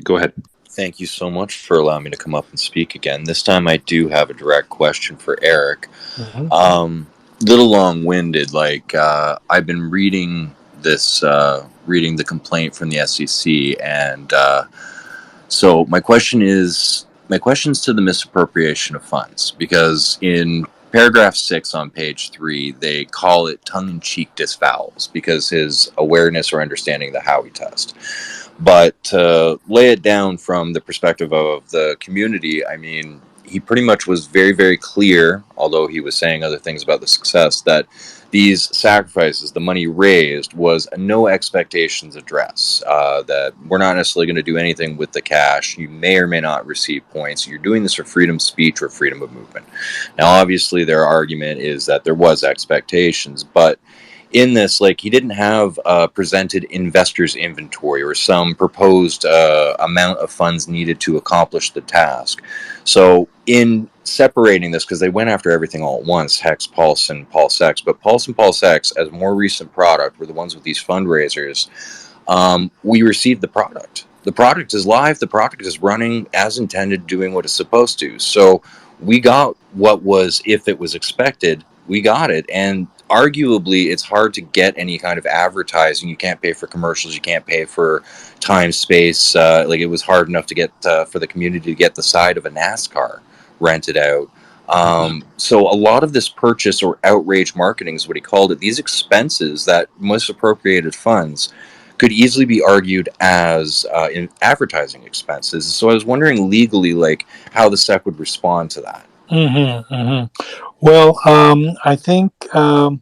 go ahead. Thank you so much for allowing me to come up and speak again. This time I do have a direct question for Eric. Little long-winded. I've been reading the complaint from the SEC, and so my question's to the misappropriation of funds, because in paragraph 6 on page 3, they call it tongue-in-cheek disavowals because his awareness or understanding of the Howey test. But to lay it down from the perspective of the community, I mean, he pretty much was very, very clear, although he was saying other things about the success, that these sacrifices, the money raised, was a no expectations address, that we're not necessarily going to do anything with the cash. You may or may not receive points. You're doing this for freedom of speech or freedom of movement. Now, obviously, their argument is that there was expectations, but in this, he didn't have presented investors' inventory or some proposed amount of funds needed to accomplish the task. So in separating this, because they went after everything all at once, Hex, Pulse, and Pulsex, but Pulse and Pulsex, as a more recent product, were the ones with these fundraisers. We received the product. The product is live. The product is running as intended, doing what it's supposed to. So we got what was, if it was expected, we got it. And arguably, it's hard to get any kind of advertising. You can't pay for commercials. You can't pay for time, space. It was hard enough to get for the community to get the side of a NASCAR rented out. So a lot of this purchase or outrage marketing is what he called it. These expenses, that misappropriated funds, could easily be argued as in advertising expenses. So I was wondering legally, how the SEC would respond to that. Well, I think you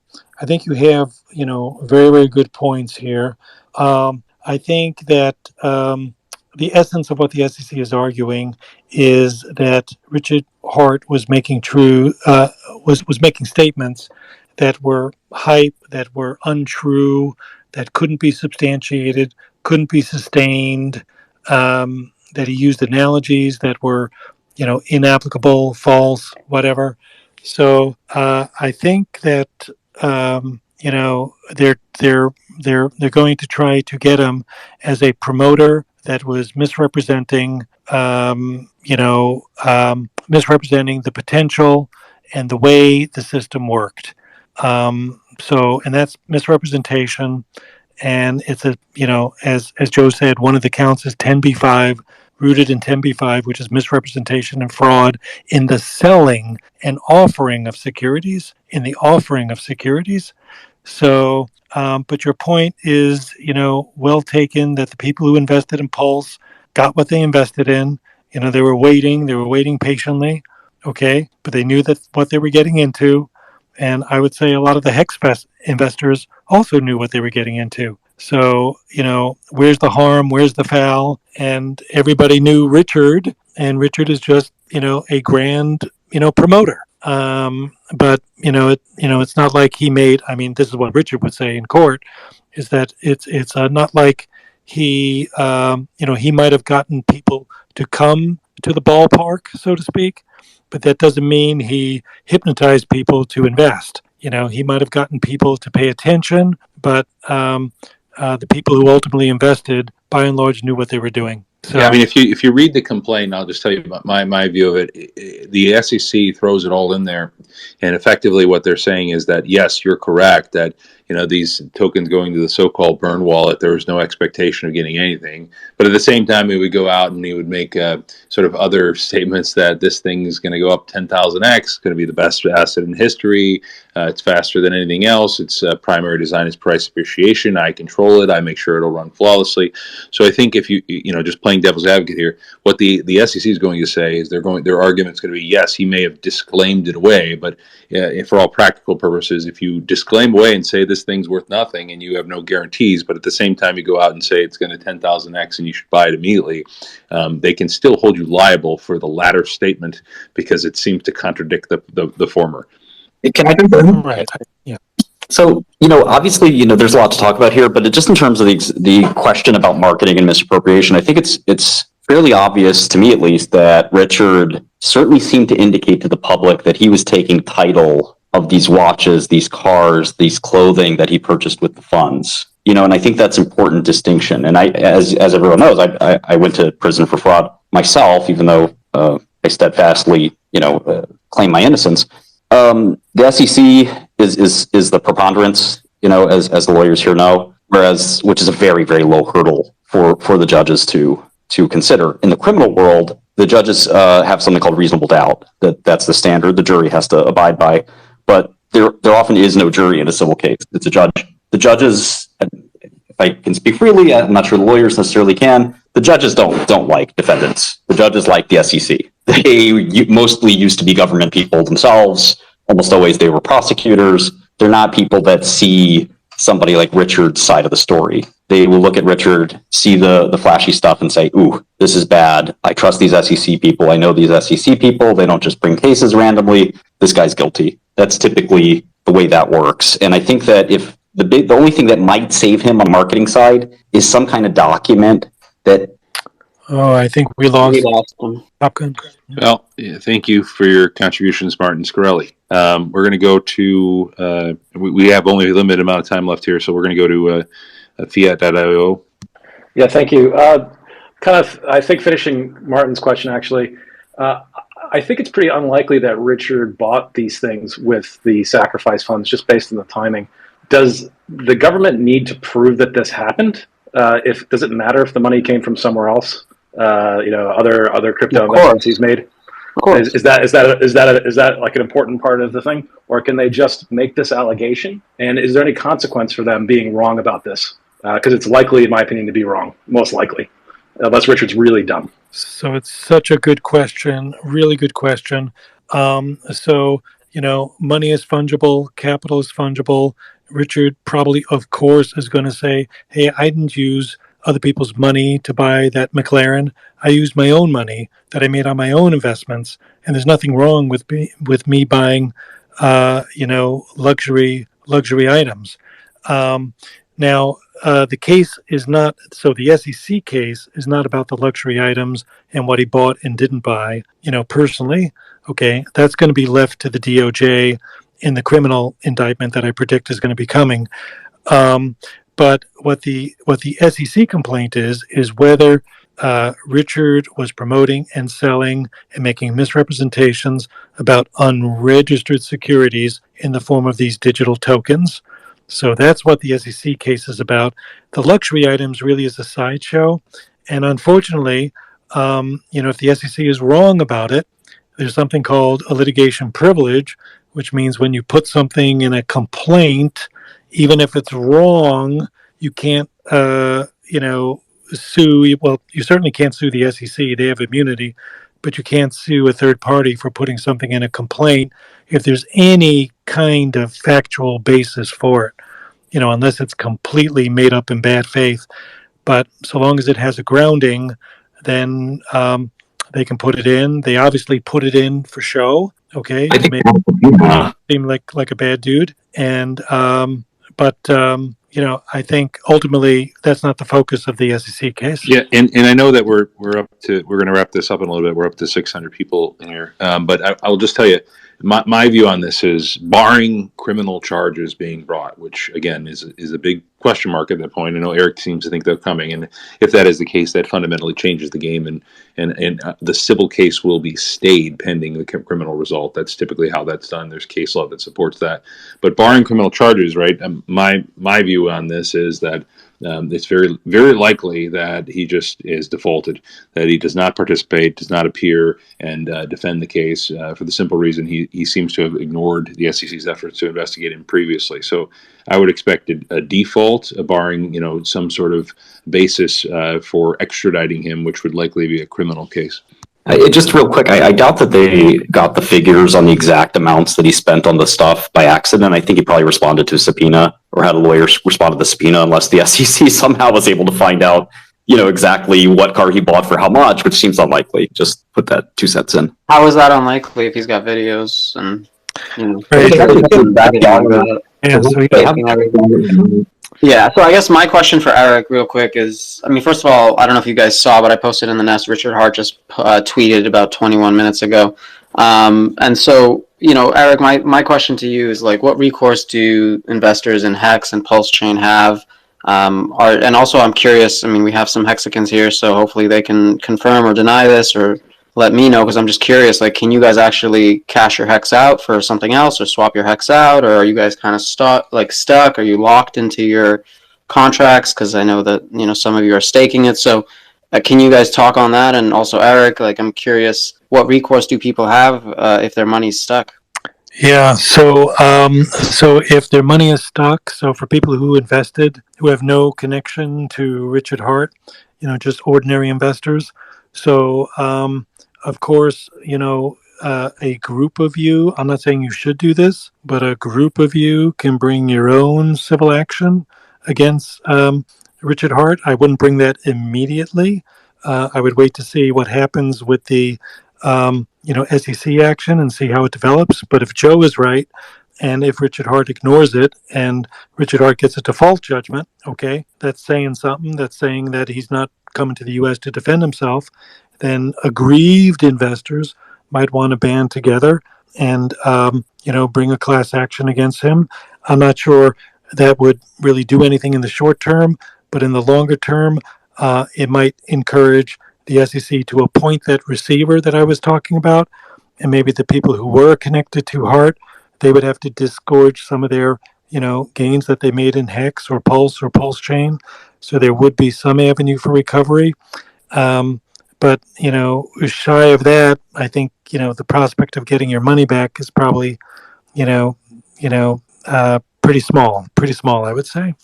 have very, very good points here. I think that the essence of what the SEC is arguing is that Richard Hart was making was making statements that were hype, that were untrue, that couldn't be substantiated, couldn't be sustained. That he used analogies that were inapplicable, false, whatever. So I think that they're going to try to get him as a promoter that was misrepresenting misrepresenting the potential and the way the system worked. And that's misrepresentation. And it's as Joe said, one of the counts is 10b5, rooted in 10b5, which is misrepresentation and fraud in the selling and offering of securities, So, but your point is, well taken, that the people who invested in Pulse got what they invested in. They were waiting patiently, okay, but they knew that what they were getting into. And I would say a lot of the HexFest investors also knew what they were getting into. So, where's the harm? Where's the foul? And everybody knew Richard, and Richard is just, a grand, promoter. But it's not like he made. I mean, this is what Richard would say in court, is that it's not like he, he might have gotten people to come to the ballpark, so to speak, but that doesn't mean he hypnotized people to invest. He might have gotten people to pay attention, but the people who ultimately invested, by and large, knew what they were doing. So, yeah, I mean, if you read the complaint, I'll just tell you about my view of it. The SEC throws it all in there, and effectively what they're saying is that, yes, you're correct, that these tokens going to the so-called burn wallet, there was no expectation of getting anything. But at the same time, he would go out and he would make sort of other statements that this thing is going to go up 10,000x, going to be the best asset in history. It's faster than anything else. Its primary design is price appreciation. I control it. I make sure it'll run flawlessly. So I think if you just playing devil's advocate here, what the SEC is going to say is their argument's going to be, yes, he may have disclaimed it away, but for all practical purposes, if you disclaim away and say this thing's worth nothing and you have no guarantees, but at the same time you go out and say it's going to 10,000x and you should buy it immediately, they can still hold you liable for the latter statement because it seems to contradict the former. Can I jump in? Right. Yeah. So, obviously, there's a lot to talk about here, but just in terms of the question about marketing and misappropriation, I think it's fairly obvious, to me at least, that Richard certainly seemed to indicate to the public that he was taking title of these watches, these cars, these clothing that he purchased with the funds. And I think that's an important distinction. And as everyone knows, I went to prison for fraud myself, even though I steadfastly, claim my innocence. The SEC is the preponderance, as the lawyers here know, which is a very, very low hurdle for the judges to consider. In the criminal world, the judges have something called reasonable doubt. That's the standard the jury has to abide by. But there often is no jury in a civil case. It's a judge. The judges, if I can speak freely, I'm not sure the lawyers necessarily can. The judges don't like defendants. The judges like the SEC. They mostly used to be government people themselves. Almost always they were prosecutors. They're not people that see somebody like Richard's side of the story. They will look at Richard, see the flashy stuff and say, ooh, this is bad. I trust these SEC people. I know these SEC people. They don't just bring cases randomly. This guy's guilty. That's typically the way that works. And I think that if the only thing that might save him on the marketing side is some kind of document that. Oh, I think we lost him. Well, thank you for your contributions, Martin Scarelli. We're going to go to, we have only a limited amount of time left here, so we're going to go to fiat.io. Yeah, thank you. I think finishing Martin's question, actually, I think it's pretty unlikely that Richard bought these things with the sacrifice funds just based on the timing. Does the government need to prove that this happened? Does it matter if the money came from somewhere else? Other crypto investments he's made. Of course. Is that like an important part of the thing, or can they just make this allegation? And is there any consequence for them being wrong about this? Because it's likely, in my opinion, to be wrong. Most likely, unless Richard's really dumb. So it's such a good question, really good question. Money is fungible, capital is fungible. Richard probably, of course, is going to say, hey, I didn't use other people's money to buy that McLaren. I used my own money that I made on my own investments. And there's nothing wrong with me buying, luxury items. Now, the case is not, so the SEC case is not about the luxury items and what he bought and didn't buy, personally. Okay, that's going to be left to the DOJ in the criminal indictment that I predict is going to be coming. But what the SEC complaint is whether Richard was promoting and selling and making misrepresentations about unregistered securities in the form of these digital tokens. So that's what the SEC case is about. The luxury items really is a sideshow. And unfortunately, if the SEC is wrong about it, there's something called a litigation privilege, which means when you put something in a complaint, even if it's wrong, you can't, sue. Well, you certainly can't sue the SEC. They have immunity, but you can't sue a third party for putting something in a complaint if there's any kind of factual basis for it, unless it's completely made up in bad faith. But so long as it has a grounding, then they can put it in. They obviously put it in for show. Okay, I think seem like a bad dude, and I think ultimately that's not the focus of the SEC case. Yeah, and I know that we're going to wrap this up in a little bit. We're up to 600 people in here, but I will just tell you, my view on this is, barring criminal charges being brought, which again is a big question mark at that point. I know Eric seems to think they're coming, and if that is the case, that fundamentally changes the game, and the civil case will be stayed pending the criminal result. That's typically how that's done. There's case law that supports that. But barring criminal charges, right? My view on this is that it's very, very likely that he just is defaulted, that he does not participate, does not appear and defend the case for the simple reason he seems to have ignored the SEC's efforts to investigate him previously. So I would expect a default, barring some sort of basis for extraditing him, which would likely be a criminal case. Just real quick, I doubt that they got the figures on the exact amounts that he spent on the stuff by accident. I think he probably responded to a subpoena or had a lawyer respond to the subpoena, unless the SEC somehow was able to find out, exactly what car he bought for how much, which seems unlikely. Just put that 2 cents in. How is that unlikely if he's got videos and Yeah, so I guess my question for Eric real quick is, first of all, I don't know if you guys saw, but I posted in the Nest, Richard Hart just tweeted about 21 minutes ago. And so, Eric, my question to you is, what recourse do investors in Hex and Pulsechain have? And also I'm curious, we have some Hexicans here, so hopefully they can confirm or deny this or let me know, because I'm just curious, can you guys actually cash your Hex out for something else or swap your Hex out, or are you guys kind of stuck? Are you locked into your contracts? Because I know that, some of you are staking it. So can you guys talk on that? And also, Eric, I'm curious, what recourse do people have if their money's stuck? Yeah, so if their money is stuck, so for people who invested who have no connection to Richard Hart, just ordinary investors. So of course, a group of you, I'm not saying you should do this, but a group of you can bring your own civil action against Richard Hart. I wouldn't bring that immediately. I would wait to see what happens with the SEC action and see how it develops. But if Joe is right, and if Richard Hart ignores it and Richard Hart gets a default judgment, okay, that's saying something. That's saying that he's not coming to the U.S. to defend himself. Then aggrieved investors might want to band together and bring a class action against him. I'm not sure that would really do anything in the short term, but in the longer term, it might encourage the SEC to appoint that receiver that I was talking about, and maybe the people who were connected to Hart, they would have to disgorge some of their gains that they made in Hex or Pulse or Pulsechain. So there would be some avenue for recovery. But shy of that, I think the prospect of getting your money back is probably pretty small, I would say.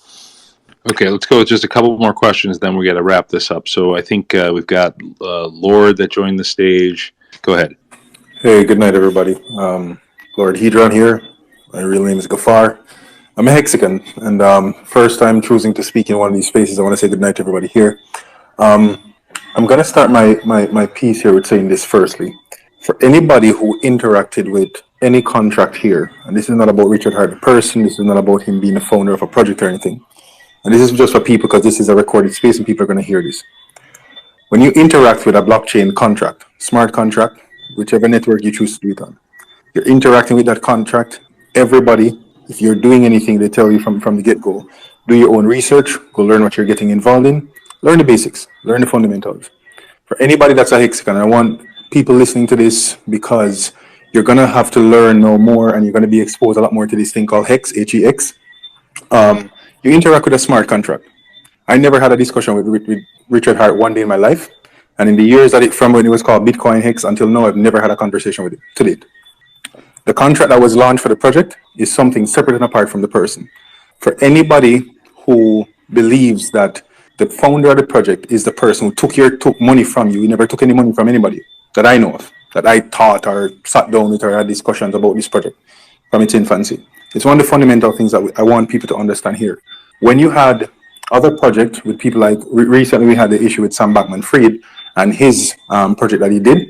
Okay, let's go with just a couple more questions, then we got to wrap this up. So I think we've got Lord that joined the stage. Go ahead. Hey, good night, everybody. Lord Hedron here. My real name is Gafar. I'm a Hexican, and first time choosing to speak in one of these spaces. I want to say good night to everybody here. I'm going to start my piece here with saying this firstly. For anybody who interacted with any contract here, and this is not about Richard Hart the person, this is not about him being a founder of a project or anything. And this is just for people because this is a recorded space and people are going to hear this. When you interact with a blockchain contract, smart contract, whichever network you choose to do it on, you're interacting with that contract. Everybody, if you're doing anything, they tell you from the get-go, do your own research, go learn what you're getting involved in, learn the basics, learn the fundamentals. For anybody that's a Hexican, I want people listening to this because you're going to have to learn no more and you're going to be exposed a lot more to this thing called Hex, H-E-X. You interact with a smart contract. I never had a discussion with Richard Hart one day in my life. And in the years that from when it was called Bitcoin Hex until now, I've never had a conversation with it to date. The contract that was launched for the project is something separate and apart from the person. For anybody who believes that the founder of the project is the person who took money from you, he never took any money from anybody that I know of, that I taught or sat down with or had discussions about this project from its infancy. It's one of the fundamental things that I want people to understand here. When you had other projects with people like, recently we had the issue with Sam Bankman-Fried and his project that he did,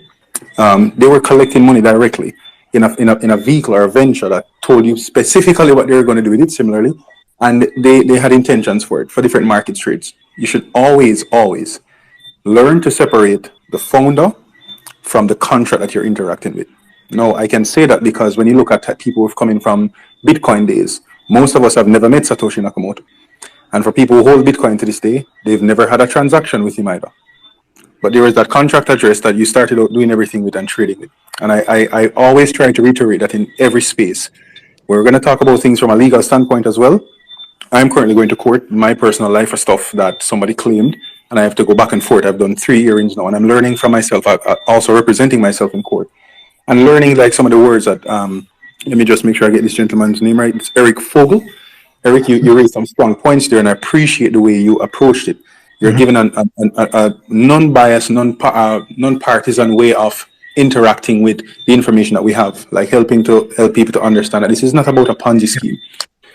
they were collecting money directly in a vehicle or a venture that told you specifically what they were going to do with it similarly, and they had intentions for it, for different market trades. You should always learn to separate the founder from the contract that you're interacting with. No, I can say that because when you look at people who've come in from Bitcoin days, most of us have never met Satoshi Nakamoto. And for people who hold Bitcoin to this day, they've never had a transaction with him either. But there is that contract address that you started out doing everything with and trading with. And I always try to reiterate that in every space. We're going to talk about things from a legal standpoint as well. I'm currently going to court in my personal life for stuff that somebody claimed, and I have to go back and forth. I've done 3 hearings now, and I'm learning from myself, also representing myself in court, and learning like some of the words that, let me just make sure I get this gentleman's name right. It's Eric Fogel. Eric, you raised some strong points there, and I appreciate the way you approached it. You're given a non-biased, non-partisan way of interacting with the information that we have, like helping to help people to understand that this is not about a Ponzi scheme.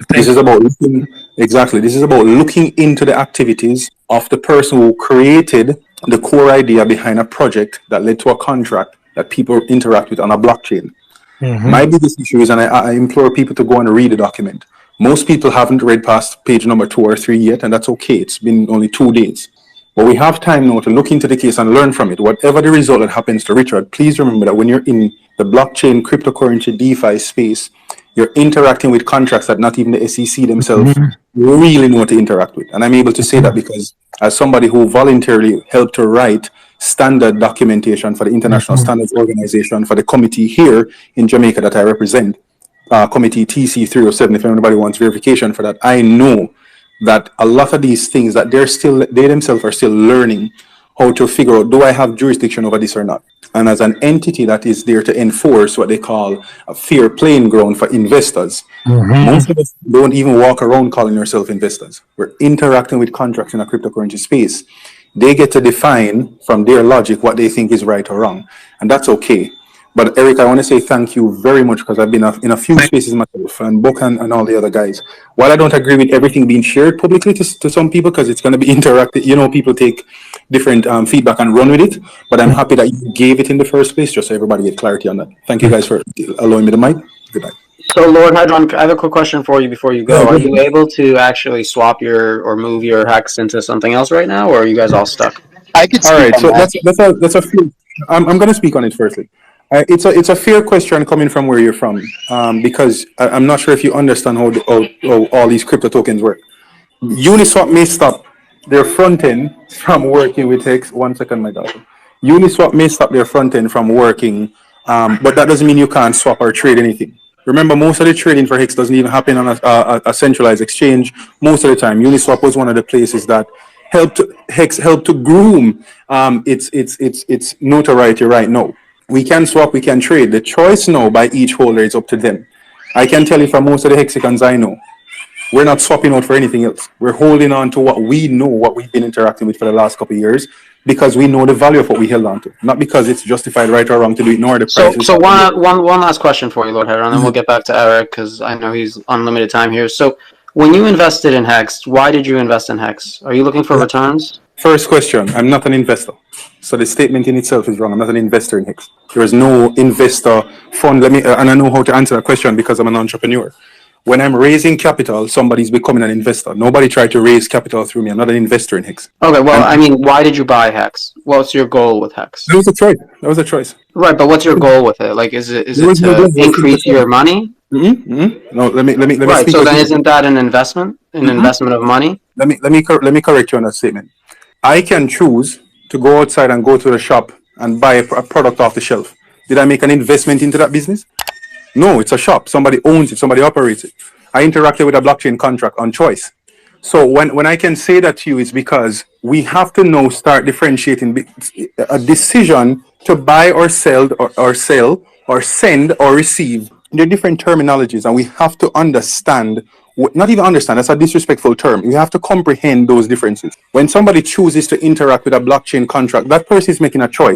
This is about looking, exactly. This is about looking into the activities of the person who created the core idea behind a project that led to a contract that people interact with on a blockchain. My biggest issue is, and I implore people to go and read the document. Most people haven't read past page number 2 or 3 yet, and that's okay. It's been only 2 days. But we have time now to look into the case and learn from it. Whatever the result that happens to Richard, please remember that when you're in the blockchain, cryptocurrency, DeFi space, you're interacting with contracts that not even the SEC themselves really know to interact with. And I'm able to say that because as somebody who voluntarily helped to write standard documentation for the International Standards Organization for the committee here in Jamaica that I represent, committee TC307, if anybody wants verification for that, I know that a lot of these things that they themselves are still learning how to figure out, do I have jurisdiction over this or not? And as an entity that is there to enforce what they call a fair playing ground for investors, most of us don't even walk around calling ourselves investors. We're interacting with contracts in a cryptocurrency space. They get to define from their logic what they think is right or wrong, and that's okay. But Eric, I want to say thank you very much because I've been in a few spaces myself, and Bokan and all the other guys. While I don't agree with everything being shared publicly to some people because it's going to be interactive, people take different feedback and run with it. But I'm happy that you gave it in the first place, just so everybody get clarity on that. Thank you guys for allowing me the mic. Good night. So, Lord Hedron, I have a quick question for you before you go. Are you able to actually swap or move your hex into something else right now, or are you guys all stuck? I could. All right, so that's a few. I'm going to speak on it firstly. It's a fair question coming from where you're from, because I'm not sure if you understand how all these crypto tokens work. Uniswap may stop their front end from working with Hex. 1 second, my daughter. Uniswap may stop their front end from working, but that doesn't mean you can't swap or trade anything. Remember, most of the trading for Hex doesn't even happen on a centralized exchange. Most of the time, Uniswap was one of the places that Hex helped to groom its notoriety right now. We can swap, we can trade. The choice now by each holder is up to them. I can tell you from most of the Hexicans I know, we're not swapping out for anything else. We're holding on to what we know, what we've been interacting with for the last couple of years, because we know the value of what we held on to, not because it's justified right or wrong to do it, nor the price. So one last question for you, Lord Hedron, and then we'll get back to Eric because I know he's unlimited time here. So when you invested in Hex, why did you invest in Hex? Are you looking for returns? First question, I'm not an investor. So the statement in itself is wrong. I'm not an investor in Hex. There is no investor fund. And I know how to answer that question because I'm an entrepreneur. When I'm raising capital, somebody's becoming an investor. Nobody tried to raise capital through me. I'm not an investor in Hex. Okay, well, why did you buy Hex? What's your goal with Hex? That was a choice. Right, but what's your goal with it? Like, is it to increase your money? No, let me right, speak. So then isn't that an investment? An investment of money? Let me correct you on that statement. I can choose to go outside and go to the shop and buy a product off the shelf. Did I make an investment into that business? No, it's a shop. Somebody owns it. Somebody operates it. I interacted with a blockchain contract on choice. So when I can say that to you, it's because we have to now start differentiating a decision to buy or sell or send or receive. They're different terminologies, and we have to understand. Not even understand, that's a disrespectful term. We have to comprehend those differences. When somebody chooses to interact with a blockchain contract, that person is making a choice.